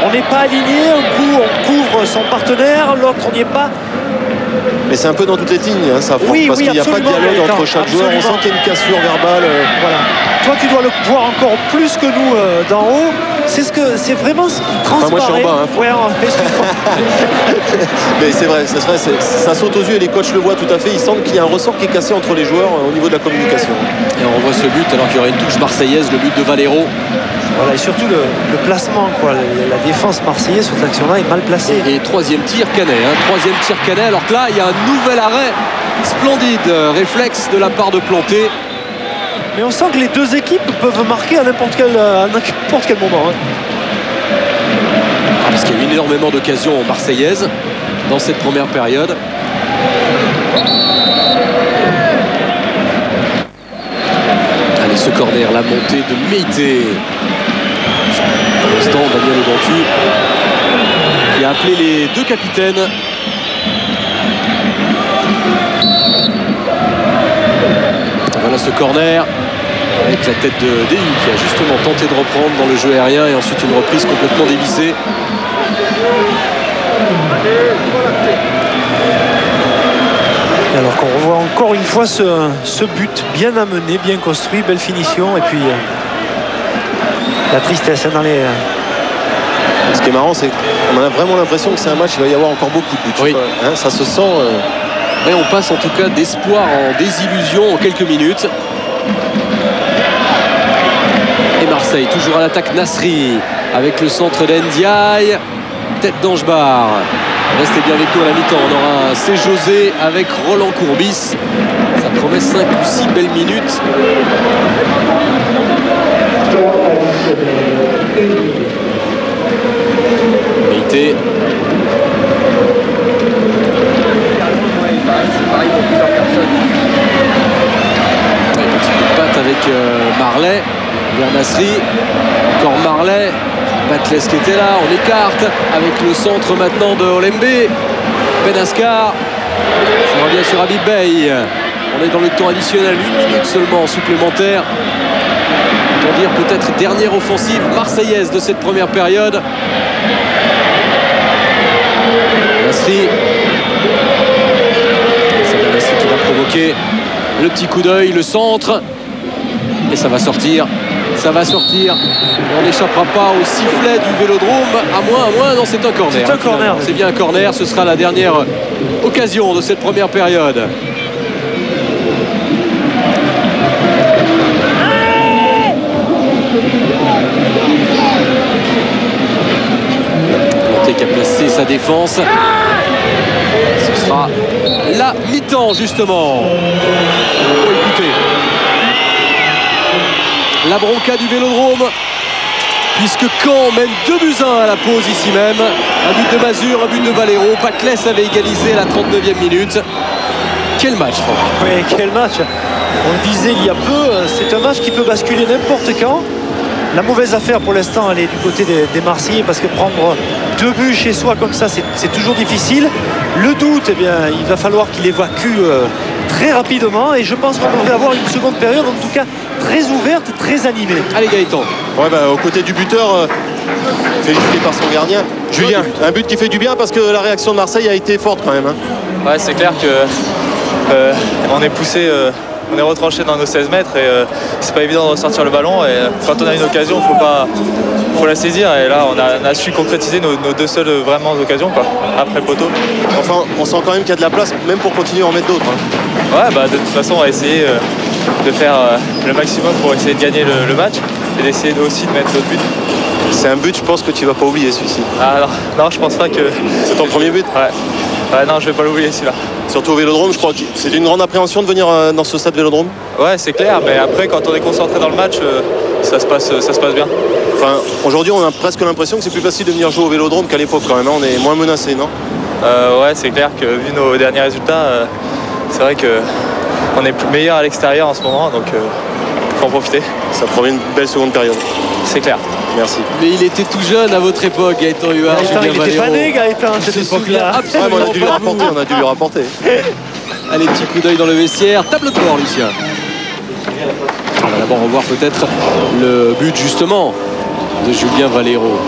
on n'est pas aligné, un coup on couvre son partenaire, l'autre on n'y est pas.
Mais c'est un peu dans toutes les lignes, hein, ça,
Oui,
parce qu'il n'y a pas de
absolument,
dialogue
Gaëtan,
entre chaque joueur. On sent
absolument.
qu'il y a une cassure verbale.
Voilà. Toi, tu dois le voir encore plus que nous d'en haut. C'est vraiment ce qui transparaît.
moi, je suis en bas, hein.
Ouais, excuse-moi.
Mais c'est vrai, ça saute aux yeux et les coachs le voient tout à fait. Ils sentent qu'il y a un ressort qui est cassé entre les joueurs au niveau de la communication.
Et on revoit ce but alors qu'il y aurait une touche marseillaise, le but de Valero.
Voilà, et surtout le placement, quoi. La défense marseillaise sur cette action-là est mal placée.
Et troisième tir canet, troisième tir canet. Alors que là, il y a un nouvel arrêt splendide, réflexe de la part de Planté.
Mais on sent que les deux équipes peuvent marquer à n'importe quel moment.
Parce qu'il y a eu énormément d'occasions marseillaises dans cette première période. Allez, ce corner, la montée de Meïté. Pour l'instant, Daniel Audentu qui a appelé les deux capitaines. Voilà ce corner avec la tête de Déhu qui a justement tenté de reprendre dans le jeu aérien et ensuite une reprise complètement dévissée.
Et alors qu'on revoit encore une fois ce but bien amené, bien construit, belle finition et puis la tristesse dans les...
Ce qui est marrant, c'est qu'on a vraiment l'impression que c'est un match, il va y avoir encore beaucoup de buts.
Oui.
Hein, ça se sent...
Et on passe en tout cas d'espoir en désillusion en quelques minutes. Et Marseille toujours à l'attaque, Nasri avec le centre d'Ndiaye, tête d'Angebar. Restez bien avec nous à la mi-temps, on aura un C-José avec Roland Courbis. Ça promet 5 ou 6 belles minutes. Nasri, encore Marley, Batles qui était là, on écarte avec le centre maintenant de Olembe. Benaskar, ça revient sur Habib Bey. On est dans le temps additionnel, 1 minute seulement supplémentaire. Autant dire peut-être dernière offensive marseillaise de cette première période. Nasri. C'est Nasri qui va provoquer le petit coup d'œil, le centre. Et ça va sortir. Ça va sortir. Et on n'échappera pas au sifflet du Vélodrome. À moins, non, c'est un corner.
C'est un corner.
C'est bien un corner. Ce sera la dernière occasion de cette première période. Monté qui a placé sa défense. Ce sera la mi-temps justement. Oh, écoutez. La bronca du Vélodrome, puisque Caen mène 2-1 à la pause ici même. Un but de Mazur, un but de Valero. Batles avait égalisé à la 39e minute. Quel match, Franck.
Oui, quel match. On le disait il y a peu, c'est un match qui peut basculer n'importe quand. La mauvaise affaire pour l'instant, elle est du côté des Marseillais, parce que prendre 2 buts chez soi comme ça, c'est toujours difficile. Le doute, eh bien, il va falloir qu'il évacue très rapidement, et je pense qu'on devrait avoir une seconde période, en tout cas très ouverte, très animée.
Allez, Gaëtan.
Ouais, aux côtés du buteur, félicité par son gardien, Julien. Un but qui fait du bien parce que la réaction de Marseille a été forte quand même.
Ouais, c'est clair que on est poussé, on est retranché dans nos 16 mètres et c'est pas évident de ressortir le ballon. Et quand on a une occasion, faut la saisir. Et là, on a su concrétiser nos 2 seules vraiment occasions, quoi, après le poteau.
Enfin, on sent quand même qu'il y a de la place, même pour continuer à en mettre d'autres.
Ouais, de toute façon, on va essayer de faire le maximum pour essayer de gagner le match et d'essayer aussi de mettre d'autres buts.
C'est un but, je pense que tu vas pas oublier celui-ci.
Ah non, je pense pas que...
C'est ton premier but?
Ouais, non, je vais pas l'oublier celui-là.
Surtout au Vélodrome, je crois que c'est une grande appréhension de venir dans ce stade Vélodrome.
Ouais, c'est clair, mais après, quand on est concentré dans le match, ça se passe bien.
Enfin, aujourd'hui, on a presque l'impression que c'est plus facile de venir jouer au Vélodrome qu'à l'époque quand même. On est moins menacé, non?
Ouais, c'est clair que vu nos derniers résultats, c'est vrai qu'on est meilleur à l'extérieur en ce moment, donc faut en profiter.
Ça promet une belle seconde période.
C'est clair.
Merci.
Mais il était tout jeune à votre époque, Gaëtan Huard.
Il n'était pas né, Gaëtan, à cette époque-là.
Absolument,
on a dû lui rapporter.
Allez, petit coup d'œil dans le vestiaire. Tableau de bord, Lucien. On va d'abord revoir peut-être le but justement de Julien Valero.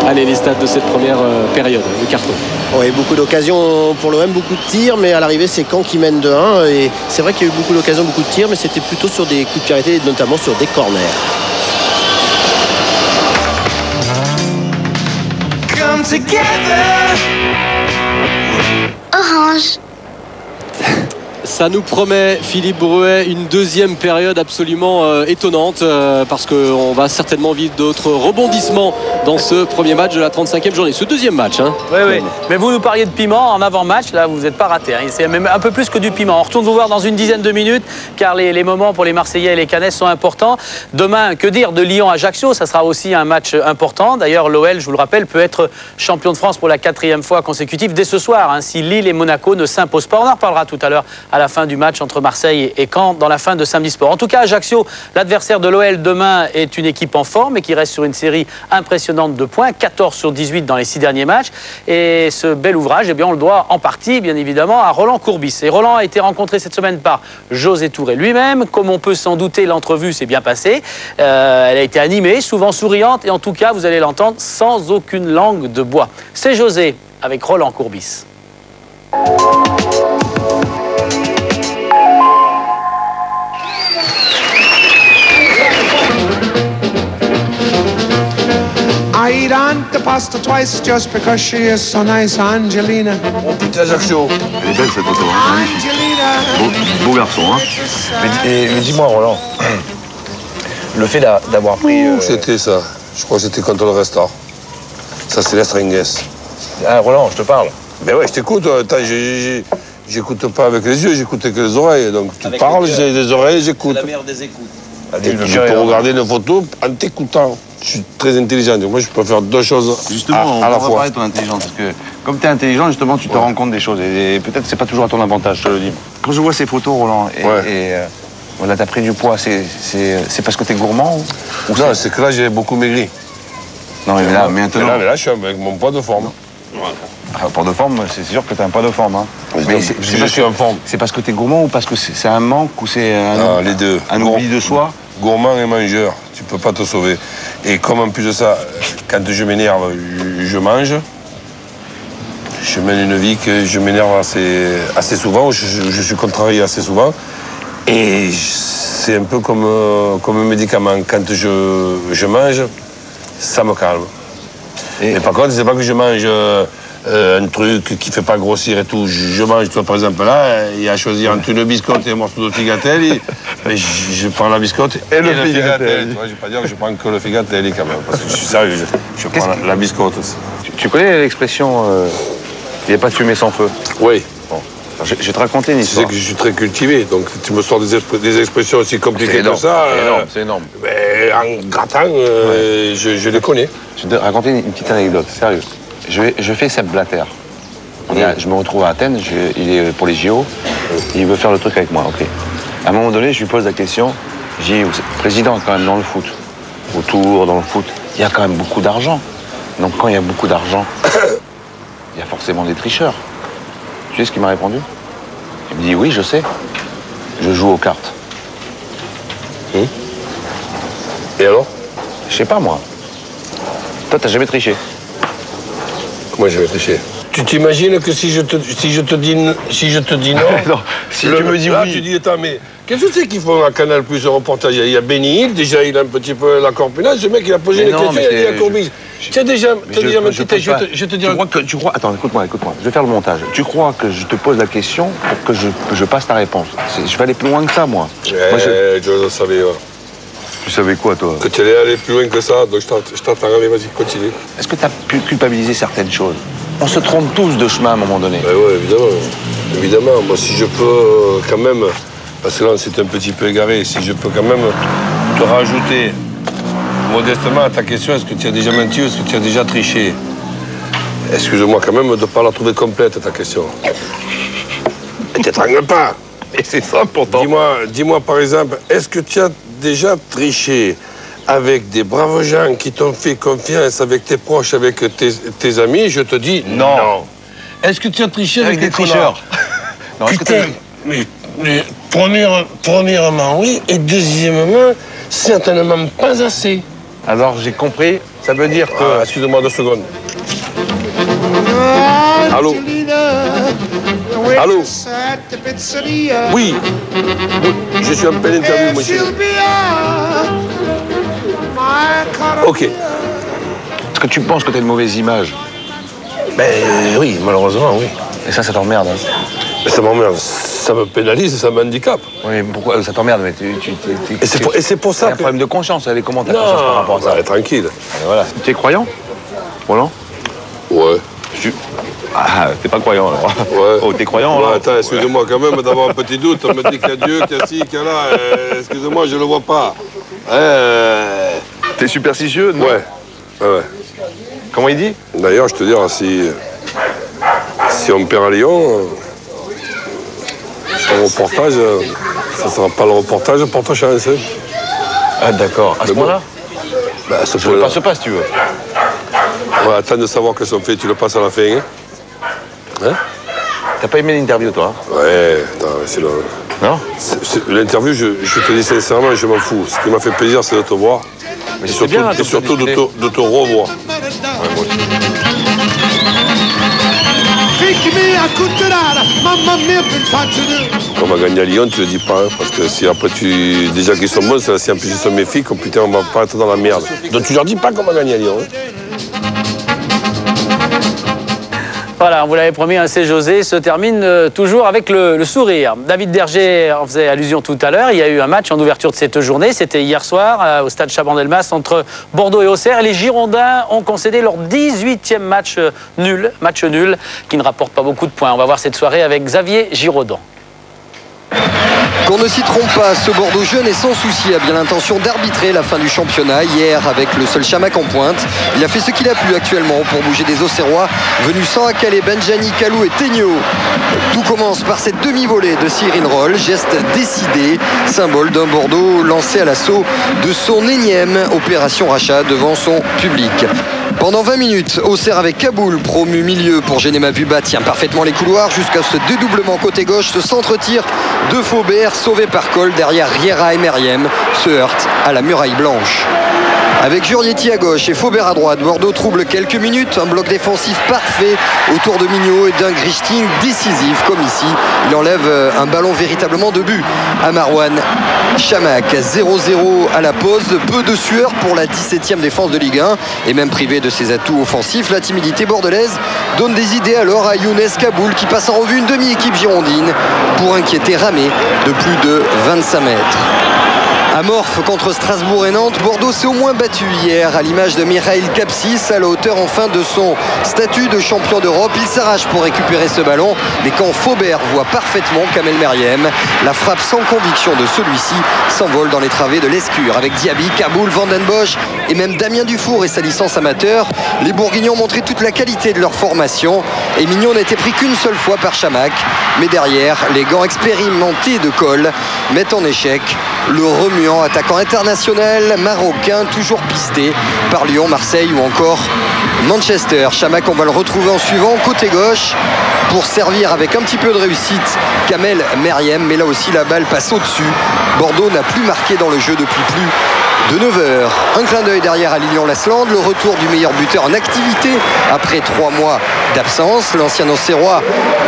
Allez, les stats de cette première période, le carton.
Oui, beaucoup d'occasions pour l'OM, beaucoup de tirs, mais à l'arrivée c'est Caen qui mène 2-1. Et c'est vrai qu'il y a eu beaucoup d'occasions, beaucoup de tirs, mais c'était plutôt sur des coups de pied arrêtés, notamment sur des corners.
Orange.
Ça nous promet, Philippe Bruet, une deuxième période absolument étonnante parce qu'on va certainement vivre d'autres rebondissements dans ce premier match de la 35e journée. Ce deuxième match. Hein.
Oui. Mais vous nous parliez de piment en avant-match. Là, vous n'êtes pas raté. Hein. C'est même un peu plus que du piment. On retourne vous voir dans une dizaine de minutes car les moments pour les Marseillais et les Canets sont importants. Demain, que dire de Lyon-Ajaccio? Ça sera aussi un match important. D'ailleurs, l'OL, je vous le rappelle, peut être champion de France pour la 4e fois consécutive dès ce soir. Hein, si Lille et Monaco ne s'imposent pas. On en reparlera tout à l'heure à la fin du match entre Marseille et Caen dans la fin de Samedi Sport. En tout cas, Ajaccio, l'adversaire de l'OL demain, est une équipe en forme et qui reste sur une série impressionnante de points, 14 sur 18 dans les 6 derniers matchs. Et ce bel ouvrage, eh bien, on le doit en partie, bien évidemment, à Roland Courbis. Et Roland a été rencontré cette semaine par José Touré lui-même. Comme on peut s'en douter, l'entrevue s'est bien passée. Elle a été animée, souvent souriante, et en tout cas, vous allez l'entendre, sans aucune langue de bois. C'est José avec Roland Courbis.
I eat Aunt the pasta twice just because she is so nice, Angelina.
Oh putain, Ajaccio. Elle est belle cette photo, hein. Magnifique. Beau garçon, hein. Mais dis-moi, Roland, le fait d'avoir pris...
C'était ça. Je crois que c'était contre le restaurant. Ça, c'est l'Estringues.
Ah, Roland, je te parle.
Mais ouais, je t'écoute. Attends, j'écoute pas avec les yeux, j'écoute avec les oreilles. Donc tu parles, j'ai des oreilles, j'écoute.
C'est la meilleure des écoutes.
Je peux regarder une photo en t'écoutant. Je suis très intelligent. Donc moi, je peux faire 2 choses
justement,
à la fois.
On va parler de ton intelligence. Parce que comme tu es intelligent, justement, tu te rends compte des choses. Et peut-être que c'est pas toujours à ton avantage, je te le dis. Quand je vois ces photos, Roland, Là, t'as pris du poids, c'est parce que t'es gourmand ou
Non, c'est que là, j'ai beaucoup maigri.
Non, mais là, maintenant...
Mais là, je suis avec mon poids de forme.
Ah, poids de forme, c'est sûr que t'as un poids de forme. Hein.
Mais je suis en forme.
C'est parce que t'es gourmand ou parce que c'est un manque ou c'est
les deux.
Un oubli de soi?
Gourmand et mangeur, tu peux pas te sauver. Et comme en plus de ça, quand je m'énerve, je mange. Je mène une vie que je m'énerve assez souvent, je suis contrarié assez souvent. Et c'est un peu comme un médicament. Quand je mange, ça me calme. Mais par contre, c'est pas que je mange un truc qui fait pas grossir et tout. Je mange, toi par exemple là, il y a à choisir entre une biscotte et un morceau de figatelle. Je prends la biscotte et le figatelle. Je vais pas dire que je prends que le figatelle quand même, parce que je suis sérieux, je prends la biscotte aussi.
Tu connais l'expression il n'y a pas de fumée sans feu?
Oui.
Bon. Je vais te raconter une histoire.
Tu sais que je suis très cultivé, donc tu me sors des expressions aussi compliquées que ça.
C'est énorme.
Mais en grattant, je les connais.
Je vais te raconter une petite anecdote, sérieux. Je fais Sepp Blatter. Je me retrouve à Athènes, il est pour les JO, il veut faire le truc avec moi, ok. À un moment donné, je lui pose la question, je dis, président, quand même dans le foot, autour, dans le foot, il y a quand même beaucoup d'argent. Donc quand il y a beaucoup d'argent, il y a forcément des tricheurs. Tu sais ce qu'il m'a répondu? Il me dit, oui, je sais, je joue aux cartes.
Et alors?
Je sais pas, moi. Toi, t'as jamais triché?
Comment je vais tricher? Tu t'imagines que si je te dis non,
non, si tu me dis
là,
oui.
Tu dis, attends, mais qu'est-ce que c'est qu'ils font à Canal Plus un reportage? Il y a Benny Hill, déjà il a un petit peu la corpulence, ce mec il a posé une question, il a dit la courbise. Tu as déjà je te dis...
Tu crois, attends, écoute-moi, je vais faire le montage. Tu crois que je te pose la question pour que je passe ta réponse? Je vais aller plus loin que ça, moi.
Moi je le savais, ouais.
Tu savais quoi, toi?
Que tu allais aller plus loin que ça, donc je t'entends, allez, vas-y, continue.
Est-ce que tu as pu culpabiliser certaines choses? On se trompe tous de chemin à un moment donné.
Oui, évidemment. Évidemment. Moi, si je peux quand même, parce que là, c'est un petit peu égaré, si je peux quand même te rajouter modestement à ta question, est-ce que tu as déjà menti ou est-ce que tu as déjà triché? Excuse-moi quand même de ne pas la trouver complète, ta question. Ne t'étrangle pas.
Et c'est ça, pourtant.
Dis-moi, par exemple, est-ce que tu as déjà triché avec des braves gens qui t'ont fait confiance, avec tes proches, avec tes amis? Je te dis non. Est-ce que tu as triché avec des tricheurs?
Non,
putain, mais premièrement, oui, et deuxièmement, certainement pas assez.
Alors, j'ai compris, ça veut dire que...
Ah, excuse-moi 2 secondes. Allô? Allô? Oui. Je suis en pleine interview, monsieur. Ok.
Est-ce que tu penses que tu as une mauvaise image?
Ben oui, malheureusement, oui.
Et ça t'emmerde, hein?
Mais ça m'emmerde. Ça me pénalise, ça m'handicape.
Oui, mais pourquoi ça t'emmerde? Mais
et c'est pour ça
que... un problème de conscience, elle est comment ta conscience par rapport à ça?
Allez, tranquille.
Allez, voilà. Tu es croyant, Roland?
Ouais.
Ah, t'es pas croyant alors?
Ouais.
Oh, t'es croyant?
Ouais, attends, excusez-moi quand même d'avoir un petit doute. On me dit qu'il y a Dieu, qu'il y a ci, qu'il y a là. Excusez-moi, je le vois pas.
T'es superstitieux? Non?
Ouais.
Comment il dit?
D'ailleurs, je te dirais, si on perd à Lyon, son reportage, ça sera pas le reportage pour ta chance.
Ah d'accord, à ce moment-là?
Bah,
je le passe pas si tu veux.
Ouais, attends de savoir que son fait, tu le passes à la fin. Hein?
T'as pas aimé l'interview, toi?
Ouais, c'est le...
Non?
L'interview, je te dis sincèrement, je m'en fous. Ce qui m'a fait plaisir, c'est de te voir.
Mais
et surtout de te revoir.
Ouais, moi aussi.
Comme on a gagné à Lyon, tu le dis pas, hein, parce que si après déjà qu'ils sont bons, si en plus ils sont mes filles, comme putain, on va pas être dans la merde. Donc tu leur dis pas qu'on a gagné à Lyon. Hein.
Voilà, on vous l'avait promis, un C. José se termine toujours avec le sourire. David Derger en faisait allusion tout à l'heure. Il y a eu un match en ouverture de cette journée. C'était hier soir au stade Chaban-Delmas entre Bordeaux et Auxerre. Les Girondins ont concédé leur 18e match nul, qui ne rapporte pas beaucoup de points. On va voir cette soirée avec Xavier Giraudon.
Qu'on ne s'y trompe pas, ce Bordeaux jeune et sans souci a bien l'intention d'arbitrer la fin du championnat. Hier, avec le seul Chamac en pointe, il a fait ce qu'il a pu actuellement pour bouger des Auxerrois venus sans Akale, Benjani, Kalou et Tegno. Tout commence par cette demi-volée de Cyril Roll, geste décidé, symbole d'un Bordeaux lancé à l'assaut de son énième opération rachat devant son public. Pendant 20 minutes, Auxerre avec Kaboul, promu milieu pour gêner Mabuba, tient parfaitement les couloirs jusqu'à ce dédoublement côté gauche, ce centre-tir de Faubert sauvé par Cole derrière Riera et Meriem se heurte à la muraille blanche. Avec Jurietti à gauche et Faubert à droite, Bordeaux trouble quelques minutes, un bloc défensif parfait autour de Mignot et d'un Grichting décisif comme ici. Il enlève un ballon véritablement de but à Marouane Chamac. 0-0 à la pause, peu de sueur pour la 17e défense de Ligue 1 et même privé de ses atouts offensifs, la timidité bordelaise donne des idées alors à Younes Kaboul qui passe en revue une demi-équipe girondine pour inquiéter Ramé de plus de 25 mètres. Amorphe contre Strasbourg et Nantes, Bordeaux s'est au moins battu hier à l'image de Mikhail Kapsis à la hauteur enfin de son statut de champion d'Europe. Il s'arrache pour récupérer ce ballon, mais quand Faubert voit parfaitement Kamel Meriem, la frappe sans conviction de celui-ci s'envole dans les travées de l'Escure. Avec Diaby, Kaboul, Van den Bosch et même Damien Dufour et sa licence amateur, les Bourguignons ont montré toute la qualité de leur formation et Mignon n'a été pris qu'une seule fois par Chamac. Mais derrière, les gants expérimentés de Cole mettent en échec le remuant attaquant international marocain, toujours pisté par Lyon, Marseille ou encore Manchester. Chamac, on va le retrouver en suivant côté gauche pour servir avec un petit peu de réussite Kamel Meriem, mais là aussi la balle passe au-dessus. Bordeaux n'a plus marqué dans le jeu depuis plus de 9 heures. Un clin d'œil derrière à Lilian-Lasland, le retour du meilleur buteur en activité après 3 mois d'absence. L'ancien Auxerrois,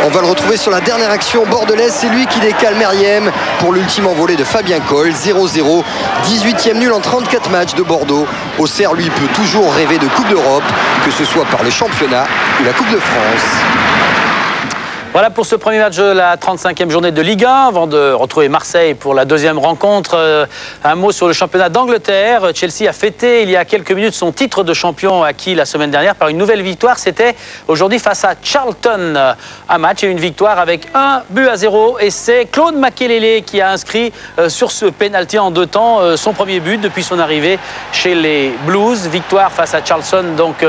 on va le retrouver sur la dernière action bordelaise. C'est lui qui décale Meriem pour l'ultime envolée de Fabien Cole. 0-0, 18e nul en 34 matchs de Bordeaux. Auxerre, lui, peut toujours rêver de Coupe d'Europe, que ce soit par le championnat ou la Coupe de France.
Voilà pour ce premier match de la 35e journée de Ligue 1. Avant de retrouver Marseille pour la deuxième rencontre, un mot sur le championnat d'Angleterre. Chelsea a fêté il y a quelques minutes son titre de champion acquis la semaine dernière par une nouvelle victoire. C'était aujourd'hui face à Charlton. Un match et une victoire avec 1-0. Et c'est Claude Makelele qui a inscrit sur ce pénalty en 2 temps son premier but depuis son arrivée chez les Blues. Victoire face à Charlton donc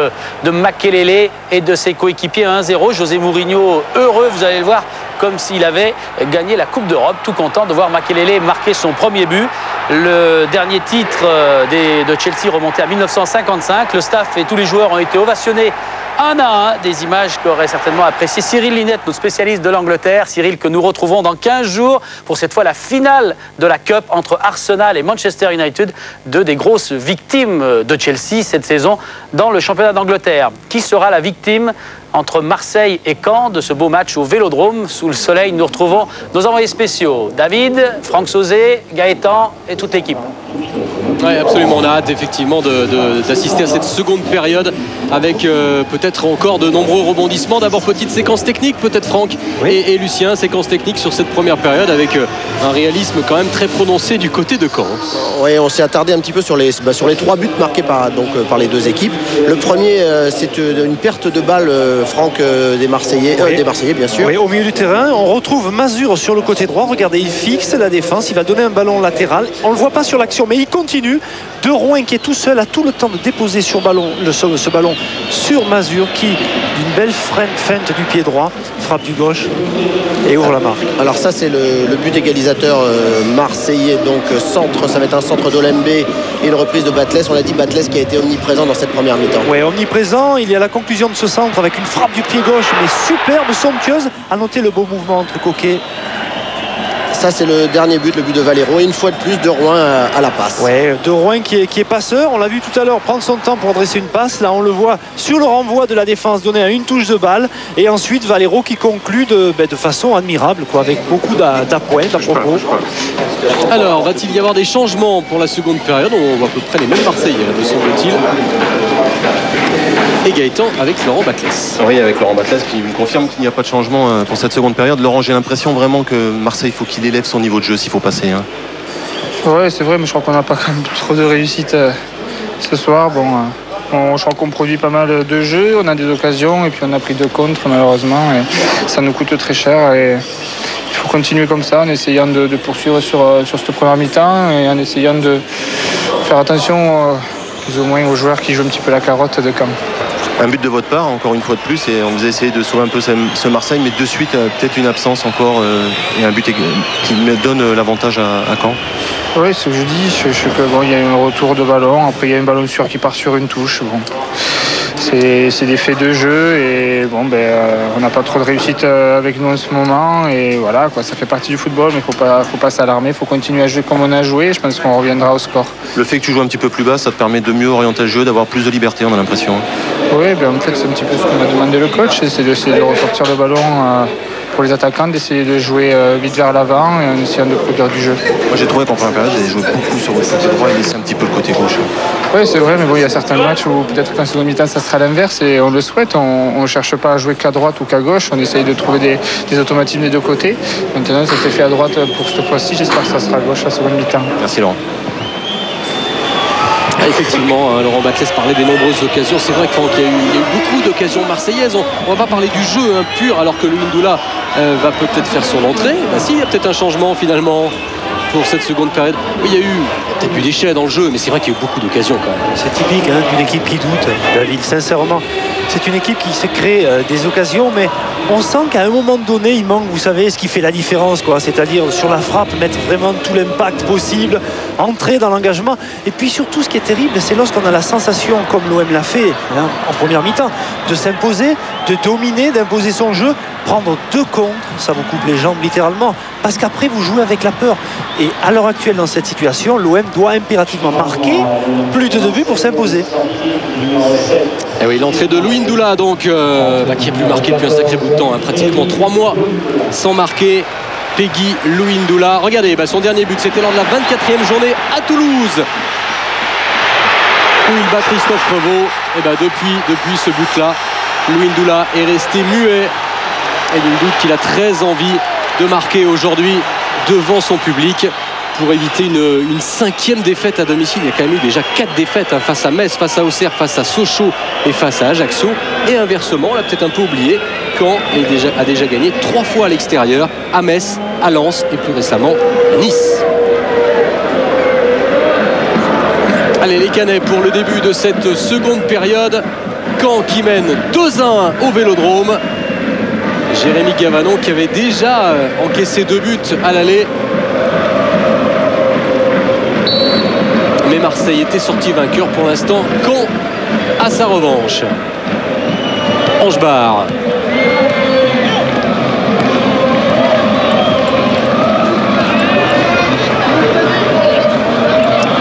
de Makelele et de ses coéquipiers 1-0. José Mourinho heureux, vous allez le voir, comme s'il avait gagné la Coupe d'Europe, tout content de voir Makelele marquer son premier but. Le dernier titre de Chelsea remonté à 1955. Le staff et tous les joueurs ont été ovationnés 1 à 1. Des images qu'aurait certainement apprécié Cyril Linette, notre spécialiste de l'Angleterre. Cyril, que nous retrouvons dans 15 jours pour cette fois la finale de la Cup entre Arsenal et Manchester United. 2 des grosses victimes de Chelsea cette saison dans le championnat d'Angleterre. Qui sera la victime entre Marseille et Caen de ce beau match au Vélodrome? Sous le soleil, nous retrouvons nos envoyés spéciaux. David, Franck Sauzet, Gaëtan et toute l'équipe.
Oui, absolument. On a hâte effectivement d'assister à cette seconde période avec peut-être encore de nombreux rebondissements. D'abord, petite séquence technique, peut-être Franck et Lucien. Séquence technique sur cette première période avec un réalisme quand même très prononcé du côté de Caen.
Oui, on s'est attardé un petit peu sur les 3 buts marqués par les 2 équipes. Le premier, c'est une perte de balle, Franck, des Marseillais bien sûr.
Oui, au milieu du terrain, on retrouve Mazur sur le côté droit. Regardez, il fixe la défense, il va donner un ballon latéral. On ne le voit pas sur l'action, mais il continue. De Rouen qui est tout seul a tout le temps de déposer ce ballon sur Mazur qui, d'une belle feinte du pied droit, frappe du gauche et ouvre la marque.
Alors ça, c'est le but égalisateur marseillais, donc centre, ça va être un centre d'Olembe et une reprise de Batles. On l'a dit, Batles qui a été omniprésent dans cette première mi-temps.
Oui, omniprésent. Il y a la conclusion de ce centre avec une frappe du pied gauche, mais superbe, somptueuse. À noter le beau mouvement entre Coquet.
Ça, c'est le dernier but, le but de Valero. Et une fois de plus, De Rouen à la passe.
Oui, De Rouen qui est passeur. On l'a vu tout à l'heure prendre son temps pour dresser une passe. Là, on le voit sur le renvoi de la défense donner à une touche de balle. Et ensuite, Valero qui conclut de façon admirable, avec beaucoup d'appoint, d'à-propos.
Alors, va-t-il y avoir des changements pour la seconde période? On voit à peu près les mêmes Marseillais, me semble-t-il. Et Gaëtan avec Laurent Batles.
Oui, avec Laurent Batles qui me confirme qu'il n'y a pas de changement pour cette seconde période. Laurent, j'ai l'impression vraiment que Marseille, il faut qu'il élève son niveau de jeu s'il faut passer.
Oui, c'est vrai, mais je crois qu'on n'a pas quand même trop de réussite ce soir. Bon, Je crois qu'on produit pas mal de jeux, on a des occasions et puis on a pris 2 contre malheureusement et ça nous coûte très cher et il faut continuer comme ça en essayant de poursuivre sur cette première mi-temps et en essayant de faire attention plus ou moins aux joueurs qui jouent un petit peu la carotte de Caen.
Un but de votre part, encore une fois de plus, et on vous a essayé de sauver un peu ce Marseille, mais de suite, peut-être une absence encore et un but qui donne l'avantage à Caen.
Oui, ce que je dis, je sais que bon, il y a un retour de ballon, après il y a un ballon sûr qui part sur une touche. Bon. C'est des faits de jeu et bon, on n'a pas trop de réussite avec nous en ce moment et voilà, quoi, ça fait partie du football, mais faut pas s'alarmer, il faut continuer à jouer comme on a joué, je pense qu'on reviendra au score.
Le fait que tu joues un petit peu plus bas, ça te permet de mieux orienter le jeu, d'avoir plus de liberté, on a l'impression.
Oui, en fait c'est un petit peu ce qu'on m'a demandé le coach, c'est d'essayer de ressortir le ballon pour les attaquants, d'essayer de jouer vite vers l'avant et en essayant de produire du jeu.
Moi j'ai trouvé qu'en première période, vous avez joué beaucoup sur le côté droit et laissé un petit peu le côté gauche.
Oui, c'est vrai, mais bon, il y a certains matchs où peut-être qu'en seconde mi-temps ça sera l'inverse et on le souhaite. On ne cherche pas à jouer qu'à droite ou qu'à gauche, on essaye de trouver des automatismes des deux côtés. Maintenant, ça s'est fait à droite pour cette fois-ci, j'espère que ça sera à gauche à seconde mi-temps.
Merci Laurent.
Effectivement, Laurent Batles parlait des nombreuses occasions. C'est vrai qu'il y a eu beaucoup d'occasions marseillaises. On va pas parler du jeu pur alors que Louis Ndoula va peut-être faire son entrée. Si, il y a peut-être un changement finalement pour cette seconde période. Oui, il y a peut-être eu des déchets dans le jeu, mais c'est vrai qu'il y a eu beaucoup d'occasions quand même.
C'est typique d'une équipe qui doute, David, sincèrement. C'est une équipe qui se crée des occasions, mais on sent qu'à un moment donné, il manque, vous savez, ce qui fait la différence, quoi. C'est-à-dire sur la frappe, mettre vraiment tout l'impact possible, entrer dans l'engagement. Et puis surtout, ce qui est terrible, c'est lorsqu'on a la sensation, comme l'OM l'a fait en première mi-temps, de s'imposer, de dominer, d'imposer son jeu, prendre 2 contre, ça vous coupe les jambes littéralement, parce qu'après vous jouez avec la peur. Et à l'heure actuelle, dans cette situation, l'OM doit impérativement marquer plus de 2 buts pour s'imposer.
Et oui, l'entrée de Louis Ndoula, donc, qui a pu marquer depuis un sacré bout de temps, pratiquement 3 mois sans marquer. Peggy Louis Ndoula. Regardez, son dernier but, c'était lors de la 24e journée à Toulouse, où il bat Christophe Revaux. Et depuis ce but-là, Louis Ndoula est resté muet. Et il doute qu'il a très envie de marquer aujourd'hui devant son public pour éviter une 5e défaite à domicile. Il y a quand même eu déjà 4 défaites face à Metz, face à Auxerre, face à Sochaux et face à Ajaccio. Et inversement, on l'a peut-être un peu oublié, Caen a déjà gagné 3 fois à l'extérieur, à Metz, à Lens et plus récemment à Nice. Allez, les Canets pour le début de cette seconde période. Caen qui mène 2-1 au Vélodrome. Jérémy Gavanon qui avait déjà encaissé 2 buts à l'aller. Mais Marseille était sorti vainqueur pour l'instant. Caen à sa revanche. Angebar.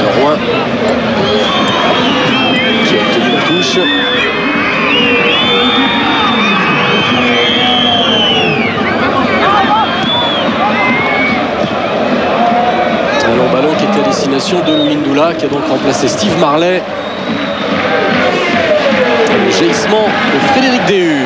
Le Rouen qui a obtenu la touche. Ballon qui était à destination de Louis Ndoula, qui a donc remplacé Steve Marley. Et le jaillissement de Frédéric Déhu.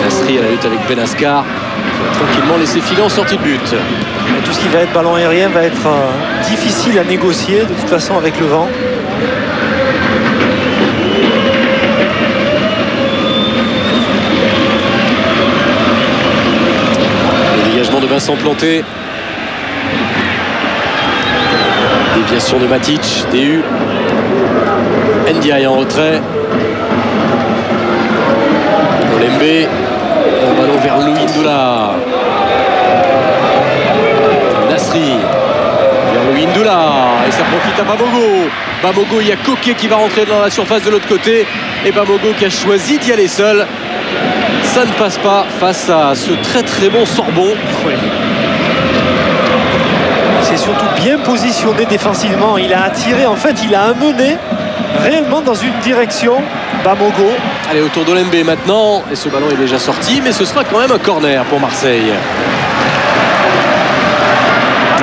Nasri à la lutte avec Benascar, qui va tranquillement laisser filer en sortie de but.
Et tout ce qui va être ballon aérien va être difficile à négocier de toute façon avec le vent.
De Vincent Planté, déviation de Matic, Déhu, Ndiaye en retrait, Olembe, un ballon vers Louis Ndoula, Nasri vers Louis Ndoula et ça profite à Bamogo. Bamogo, il y a Coquet qui va rentrer dans la surface de l'autre côté et Bamogo qui a choisi d'y aller seul. Ça ne passe pas face à ce très très bon Sorbon.
Oui. C'est surtout bien positionné défensivement. Il a attiré, en fait, il a amené réellement dans une direction Bamogo.
Allez, autour d'Olembe maintenant. Et ce ballon est déjà sorti, mais ce sera quand même un corner pour Marseille.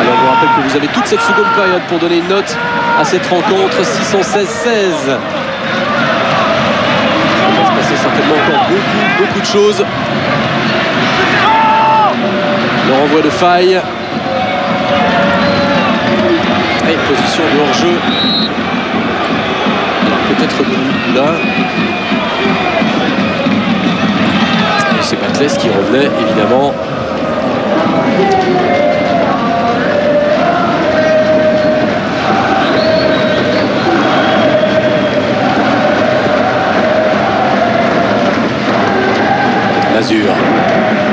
Alors, je vous rappelle que vous avez toute cette seconde période pour donner une note à cette rencontre. 616-16. Il va se passer certainement encore beaucoup de choses. Le renvoi de Faye. Et position de hors-jeu. Peut-être de là. Et c'est Batles qui revenait évidemment. Mazur,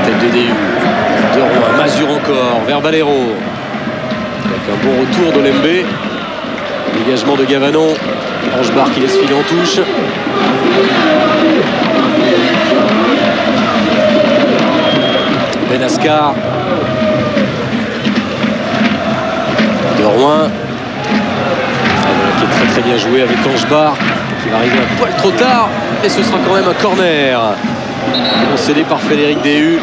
tête de DU, de Rouen, Mazur encore, vers Valero. Avec un bon retour d'Olembe. Dégagement de Gavanon. Angebar qui laisse filer en touche. Benascar. De Rouen. Qui est très très bien joué avec Angebar. Qui va arriver un poil trop tard. Et ce sera quand même un corner. Concédé par Frédéric Déhu.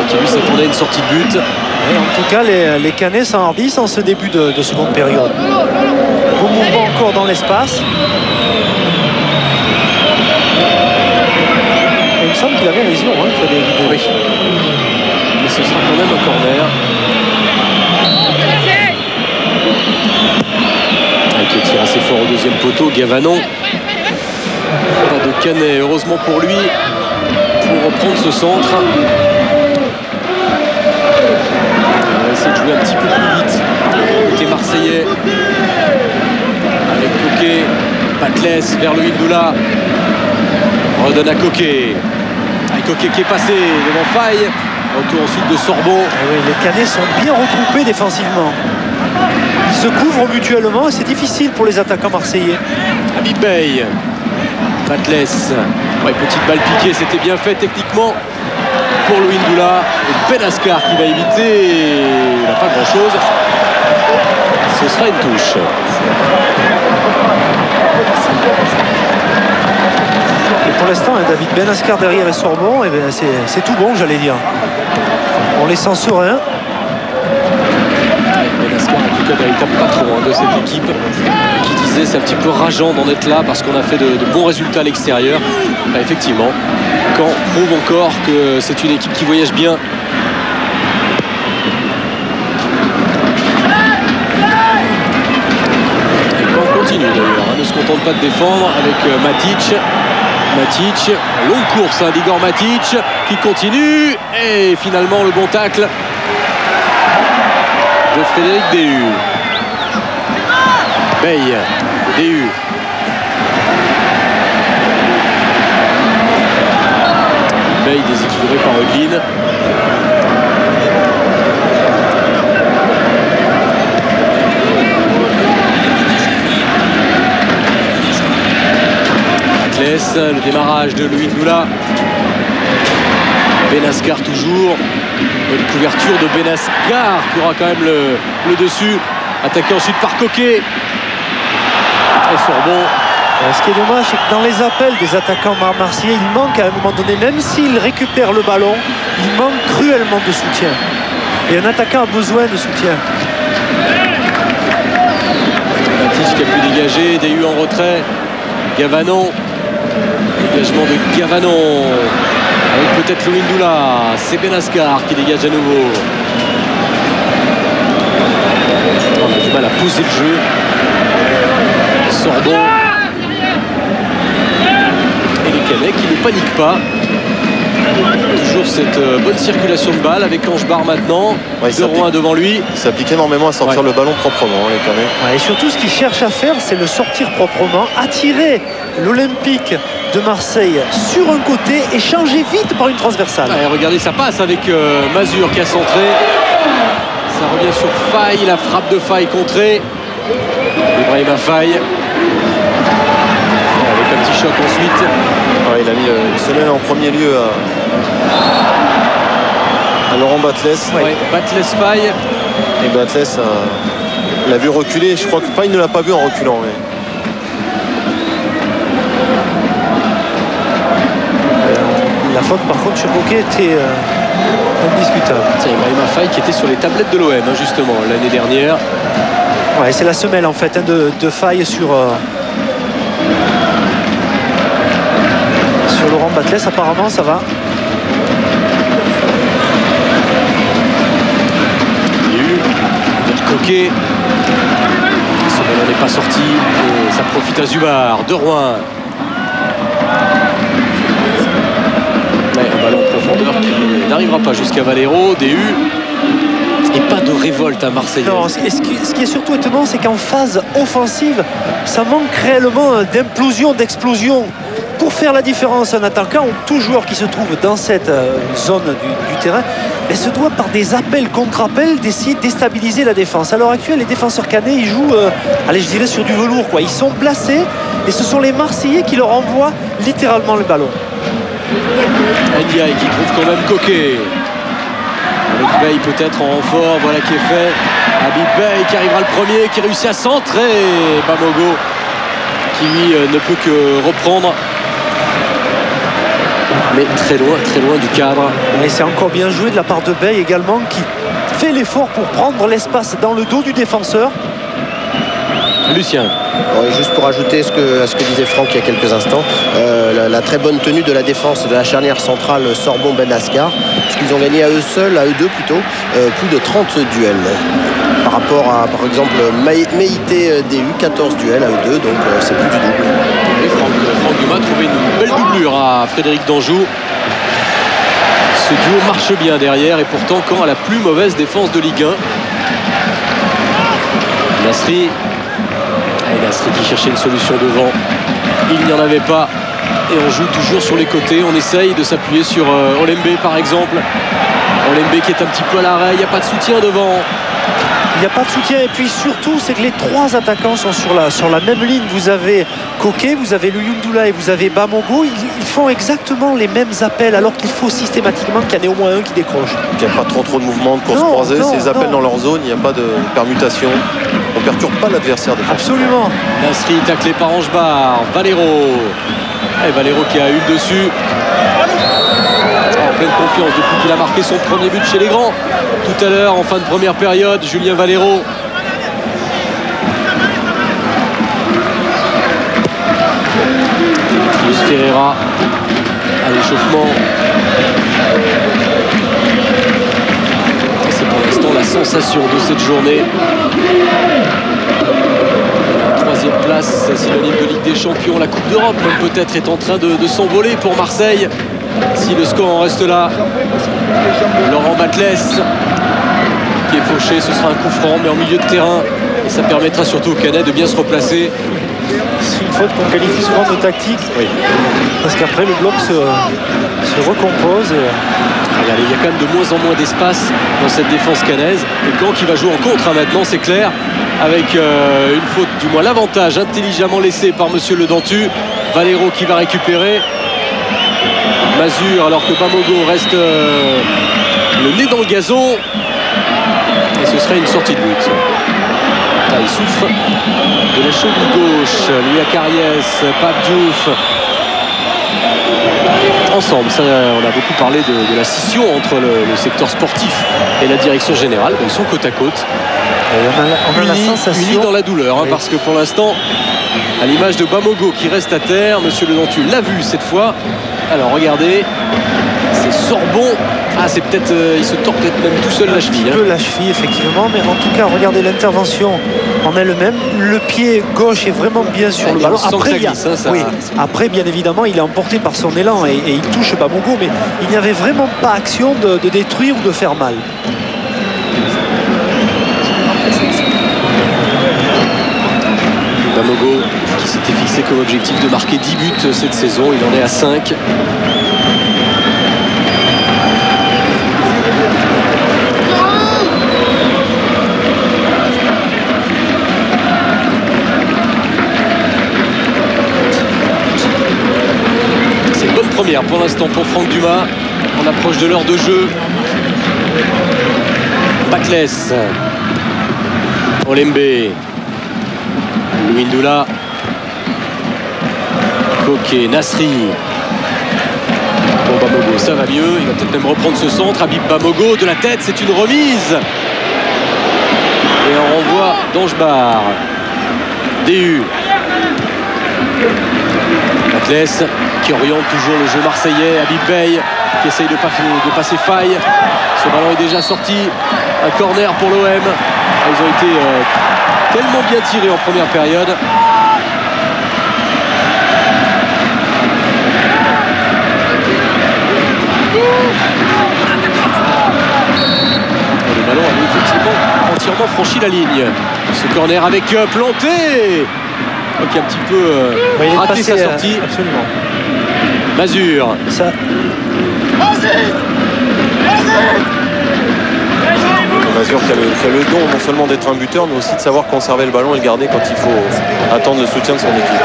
Qui lui s'attendait à une sortie de but.
Et en tout cas, les Canets s'enhardissent en ce début de seconde période. Beau mouvement encore dans l'espace. Il me semble qu'il avait raison, hein, Frédéric Déhu.
Oui. Mais ce sera quand même un corner. Qui tire assez fort au deuxième poteau. Gavanon. Pas de Canet, heureusement pour lui, pour reprendre ce centre. De jouer un petit peu plus vite côté marseillais avec Coquet, Batles vers le Hindoula, redonne à Coquet, avec Coquet qui est passé devant Faye, retour ensuite de Sorbon.
Oui, les Canets sont bien regroupés défensivement, ils se couvrent mutuellement et c'est difficile pour les attaquants marseillais.
Habib Bey, Batles, ouais, petite balle piquée, c'était bien fait techniquement pour le Hindoula. Et Benascar qui va éviter, il n'a pas grand chose, ce sera une touche.
Et pour l'instant, David, Benascar derrière et Sorbon, eh ben, c'est tout bon, j'allais dire, on les sent sereins.
Benascar en tout cas véritable patron de cette équipe, qui disait c'est un petit peu rageant d'en être là parce qu'on a fait de bons résultats à l'extérieur. Bah, effectivement, Caen prouve encore que c'est une équipe qui voyage bien. Et Caen continue d'ailleurs, ne se contente pas de défendre avec Matic. Matic, longue course d'Igor Matic qui continue et finalement le bon tacle de Frédéric Déhu. Bey, Déhu. Bey déséquilibré par Euglin. Atlas, le démarrage de Louis Ndoula. Benascar toujours. Bonne couverture de Benascar qui aura quand même le dessus. Attaqué ensuite par Coquet. Et Sorbon.
Ce qui est dommage, c'est que dans les appels des attaquants marseillais, il manque à un moment donné, même s'il récupère le ballon, il manque cruellement de soutien. Et un attaquant a besoin de soutien.
Matic qui a pu dégager, Déhu en retrait. Gavanon. Dégagement de Gavanon. Avec peut-être Louis Ndoula. C'est Benascar qui dégage à nouveau. On a du mal à poser le jeu. Sorbon. Et les Canets qui ne paniquent pas. Toujours cette bonne circulation de balle avec Angebar maintenant. Ouais, De Rouen devant lui.
Il s'applique énormément à sortir le ballon proprement, les Canets.
Ouais, et surtout, ce qu'il cherche à faire, c'est le sortir proprement, attirer l'Olympique de Marseille sur un côté et changer vite par une transversale.
Ouais, regardez, ça passe avec Mazur qui a centré. Ça revient sur Faye, la frappe de Faye contrée. Ibrahima Faye. Avec un petit choc ensuite.
Ouais, il a mis une semaine en premier lieu à Laurent Batles.
Ouais, Batles Faye.
Et Batles l'a vu reculer. Je crois que Faye ne l'a pas vu en reculant. Mais...
La faute par contre sur Coquet était indiscutable.
C'est Ibrahima Faye qui était sur les tablettes de l'OM justement l'année dernière.
Ouais, c'est la semelle en fait de Faye sur Laurent Batles. Apparemment ça va.
Coquet. Ce ballon n'est pas sorti et ça profite à Zubar de Rouen. Ouais, un ballon en profondeur qui n'arrivera pas jusqu'à Valero. DU. Et pas de révolte à Marseille.
Non, ce qui est surtout étonnant, c'est qu'en phase offensive, ça manque réellement d'implosion, d'explosion. Pour faire la différence, un attaquant ou tout joueur qui se trouve dans cette zone du terrain, mais se doit par des appels contre appels d'essayer de déstabiliser la défense. À l'heure actuelle, les défenseurs canets, ils jouent, allez, je dirais sur du velours, quoi. Ils sont placés et ce sont les Marseillais qui leur envoient littéralement le ballon.
Ndiaye qui trouve quand même Coquet. Avec Bey peut-être en renfort, voilà qui est fait. Habib Bey qui arrivera le premier, qui réussit à centrer. Bamogo qui lui ne peut que reprendre. Mais très loin du cadre.
Et c'est encore bien joué de la part de Bey également, qui fait l'effort pour prendre l'espace dans le dos du défenseur.
Lucien.
Ouais, juste pour ajouter à ce que disait Franck il y a quelques instants, la très bonne tenue de la défense de la charnière centrale Sorbon-Benaskar, puisqu'ils ont gagné à eux seuls, à eux deux plutôt, plus de 30 duels. Par rapport à, par exemple, Meïté DU, 14 duels à eux deux, donc c'est plus du double.
Et Franck Dumas a trouvé une belle doublure à Frédéric Danjou. Ce duo marche bien derrière et pourtant Caen a la plus mauvaise défense de Ligue 1. Nasri qui cherchait une solution devant. Il n'y en avait pas. Et on joue toujours sur les côtés. On essaye de s'appuyer sur Olembe par exemple. Olembe qui est un petit peu à l'arrêt. Il n'y a pas de soutien devant.
Il n'y a pas de soutien et puis surtout c'est que les trois attaquants sont sur la même ligne. Vous avez Coquet, vous avez Luyundoula et vous avez Bamogo. Ils font exactement les mêmes appels alors qu'il faut systématiquement qu'il y en ait au moins un qui décroche.
Il n'y a pas trop de mouvements, de course croisée. Ces appels dans leur zone, il n'y a pas de permutation. On ne perturbe pas l'adversaire des fois.
Absolument.
Nasri taclé par Angebar. Valero. Et Valero qui a eu le dessus. En pleine confiance depuis qu'il a marqué son premier but chez les grands. Tout à l'heure, en fin de première période, Julien Valero. Luis Ferreira à l'échauffement. C'est pour l'instant la sensation de cette journée. La troisième place, synonyme de Ligue des Champions. La Coupe d'Europe, même peut-être, est en train de s'envoler pour Marseille. Si le score en reste là. Laurent Batles qui est fauché, ce sera un coup franc, mais en milieu de terrain. Et ça permettra surtout au Canet de bien se replacer.
C'est une faute qu'on qualifie souvent de tactique.
Oui.
Parce qu'après le bloc se recompose.
Regardez, il y a quand même de moins en moins d'espace dans cette défense canaise. Et Caen qui va jouer en contre maintenant, c'est clair. Avec une faute, du moins l'avantage intelligemment laissé par monsieur Le Dentu. Valero qui va récupérer. Mazur alors que Bamogo reste le nez dans le gazon. Et ce serait une sortie de but. Là, il souffre de la cheville gauche. Louis Acariès, Pape Diouf. Ensemble, ça, on a beaucoup parlé de la scission entre le secteur sportif et la direction générale. Ils sont côte à côte.
On a la sensation.
Unis dans la douleur, hein, parce que pour l'instant, à l'image de Bamogo qui reste à terre, monsieur Le Dentu l'a vu cette fois. Alors regardez, c'est Sorbon. Ah, c'est peut-être, il se tord peut-être même tout seul la cheville.
Un peu la cheville, effectivement, mais en tout cas, regardez l'intervention en elle-même. Le pied gauche est vraiment bien sur le ballon. Après, bien évidemment, il est emporté par son élan et il touche Bamogo, mais il n'y avait vraiment pas action de détruire ou de faire mal.
Bamogo qui s'était fixé comme objectif de marquer 10 buts cette saison, il en est à 5. C'est une bonne première pour l'instant pour Franck Dumas. On approche de l'heure de jeu. Batles. Olembe. Luyundoula, Coquet, Nasri. Bon, Bamogo, ça va mieux. Il va peut-être même reprendre ce centre. Habib Bamogo de la tête, c'est une remise. Et on renvoie d'Angebar. DU. Batles qui oriente toujours le jeu marseillais. Habib Bey qui essaye de passer faille. Ce ballon est déjà sorti. Un corner pour l'OM. Ils ont été tellement bien tirés en première période. Le ballon a effectivement entièrement franchi la ligne. Ce corner avec planté, qui a un petit peu raté sa sortie.
Absolument.
Mazur.
Ça.
Mazur qui a le don non seulement d'être un buteur, mais aussi de savoir conserver le ballon et le garder quand il faut attendre le soutien de son équipe.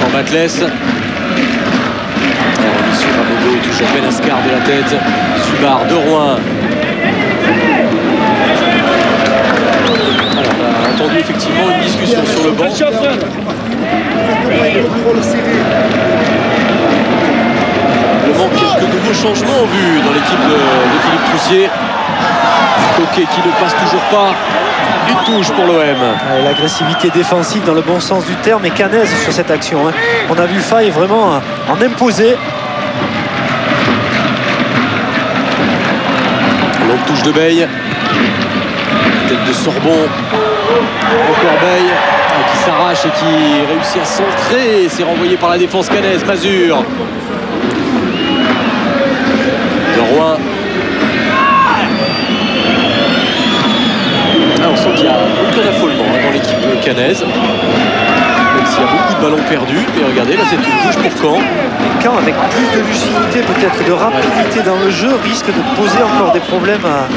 Quand Batles. Sur Ramedo et toujours Benascar de la tête. Subar de Rouen. Alors on a entendu effectivement une discussion sur le banc. Quelques nouveaux changements vus dans l'équipe de Philippe Troussier. Coquet qui ne passe toujours pas. Une touche pour l'OM.
L'agressivité défensive dans le bon sens du terme et Canez sur cette action. Hein. On a vu Faye vraiment en imposer.
Longue touche de Beille. Tête de Sorbon. Encore Beille qui s'arrache et qui réussit à centrer. C'est renvoyé par la défense cannaise. Mazur. De Rouen. On sent qu'il y a aucun affolement dans l'équipe cannaise. Même s'il y a beaucoup de ballons perdus. Mais regardez, là c'est une touche pour Caen.
Et Caen, avec plus de lucidité, peut-être de rapidité dans le jeu, risque de poser encore des problèmes à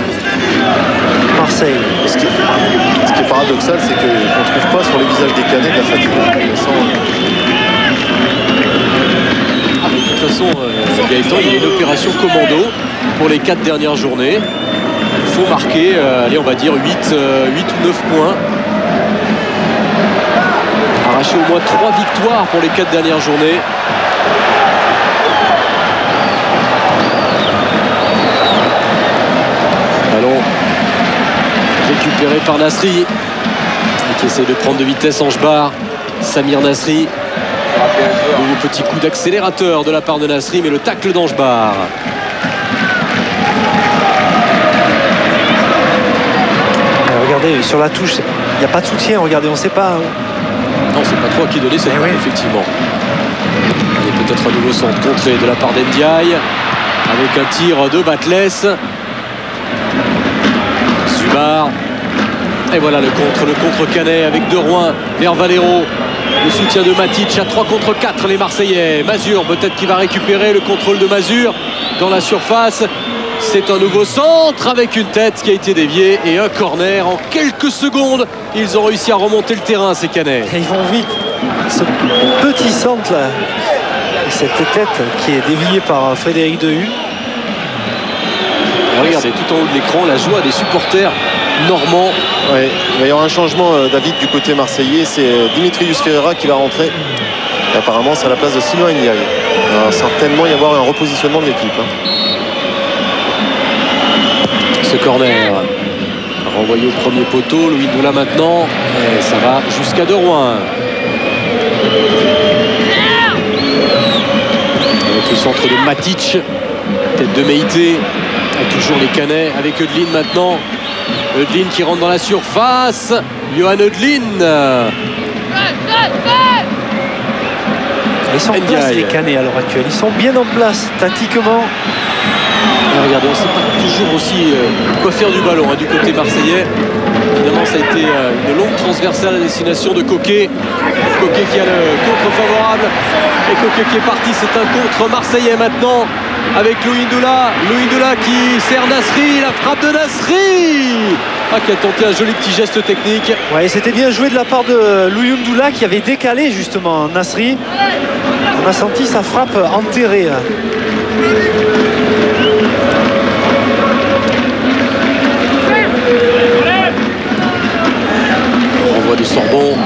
Marseille.
Ce qui est paradoxal, c'est qu'on ne trouve pas sur les visages des Canets de la fatigue.
De toute façon, Gaëtan, il y a une opération commando pour les 4 dernières journées. Il faut marquer, allez, on va dire 8 ou 9 points. Arracher au moins 3 victoires pour les 4 dernières journées. Ballon récupéré par Nasri, qui essaie de prendre de vitesse Angebar. Samir Nasri. Nouveau petit coup d'accélérateur de la part de Nasri, mais le tacle d'Angebar.
Regardez, sur la touche, il n'y a pas de soutien. Regardez, on ne sait pas.
Non, c'est pas trop à qui donner cette balle, effectivement. Et peut-être un nouveau centre contré de la part d'Ndiaye, avec un tir de Batles. Subar. Et voilà le contre Canet avec De Rouen vers Valero. Le soutien de Matic à 3 contre 4, les Marseillais. Mazur, peut-être qu'il va récupérer le contrôle de Mazur dans la surface. C'est un nouveau centre avec une tête qui a été déviée et un corner. En quelques secondes, ils ont réussi à remonter le terrain, ces Canets.
Et ils vont vite. Ce petit centre là, et cette tête qui est déviée par Frédéric Dehu.
Regardez tout en haut de l'écran la joie des supporters normands.
Ouais, il va y avoir un changement, David, du côté marseillais. C'est Dimitrius Ferreira qui va rentrer. Et apparemment, c'est à la place de Sylvain Ndiaye. Il va certainement y avoir un repositionnement de l'équipe.
Ce corner renvoyé au premier poteau. Louis Ndoula maintenant. Et ça va jusqu'à De Rouen. Avec le centre de Matic. Tête de Meïté. Et toujours les Canets avec Eudeline maintenant. Eudeline qui rentre dans la surface. Johan Eudeline.
Ils sont en place, les Canets, à l'heure actuelle. Ils sont bien en place, tactiquement.
Et regardez, on ne sait pas toujours aussi quoi faire du ballon du côté marseillais. Finalement, ça a été une longue transversale à destination de Coquet. Coquet qui a le contre favorable. Et Coquet qui est parti. C'est un contre marseillais maintenant. Avec Louis Ndoula. Louis Ndoula qui sert Nasri. La frappe de Nasri. Qui a tenté un joli petit geste technique.
Ouais, c'était bien joué de la part de Louis Ndoula qui avait décalé justement Nasri. On a senti sa frappe enterrée.
Renvoi de Sorbon.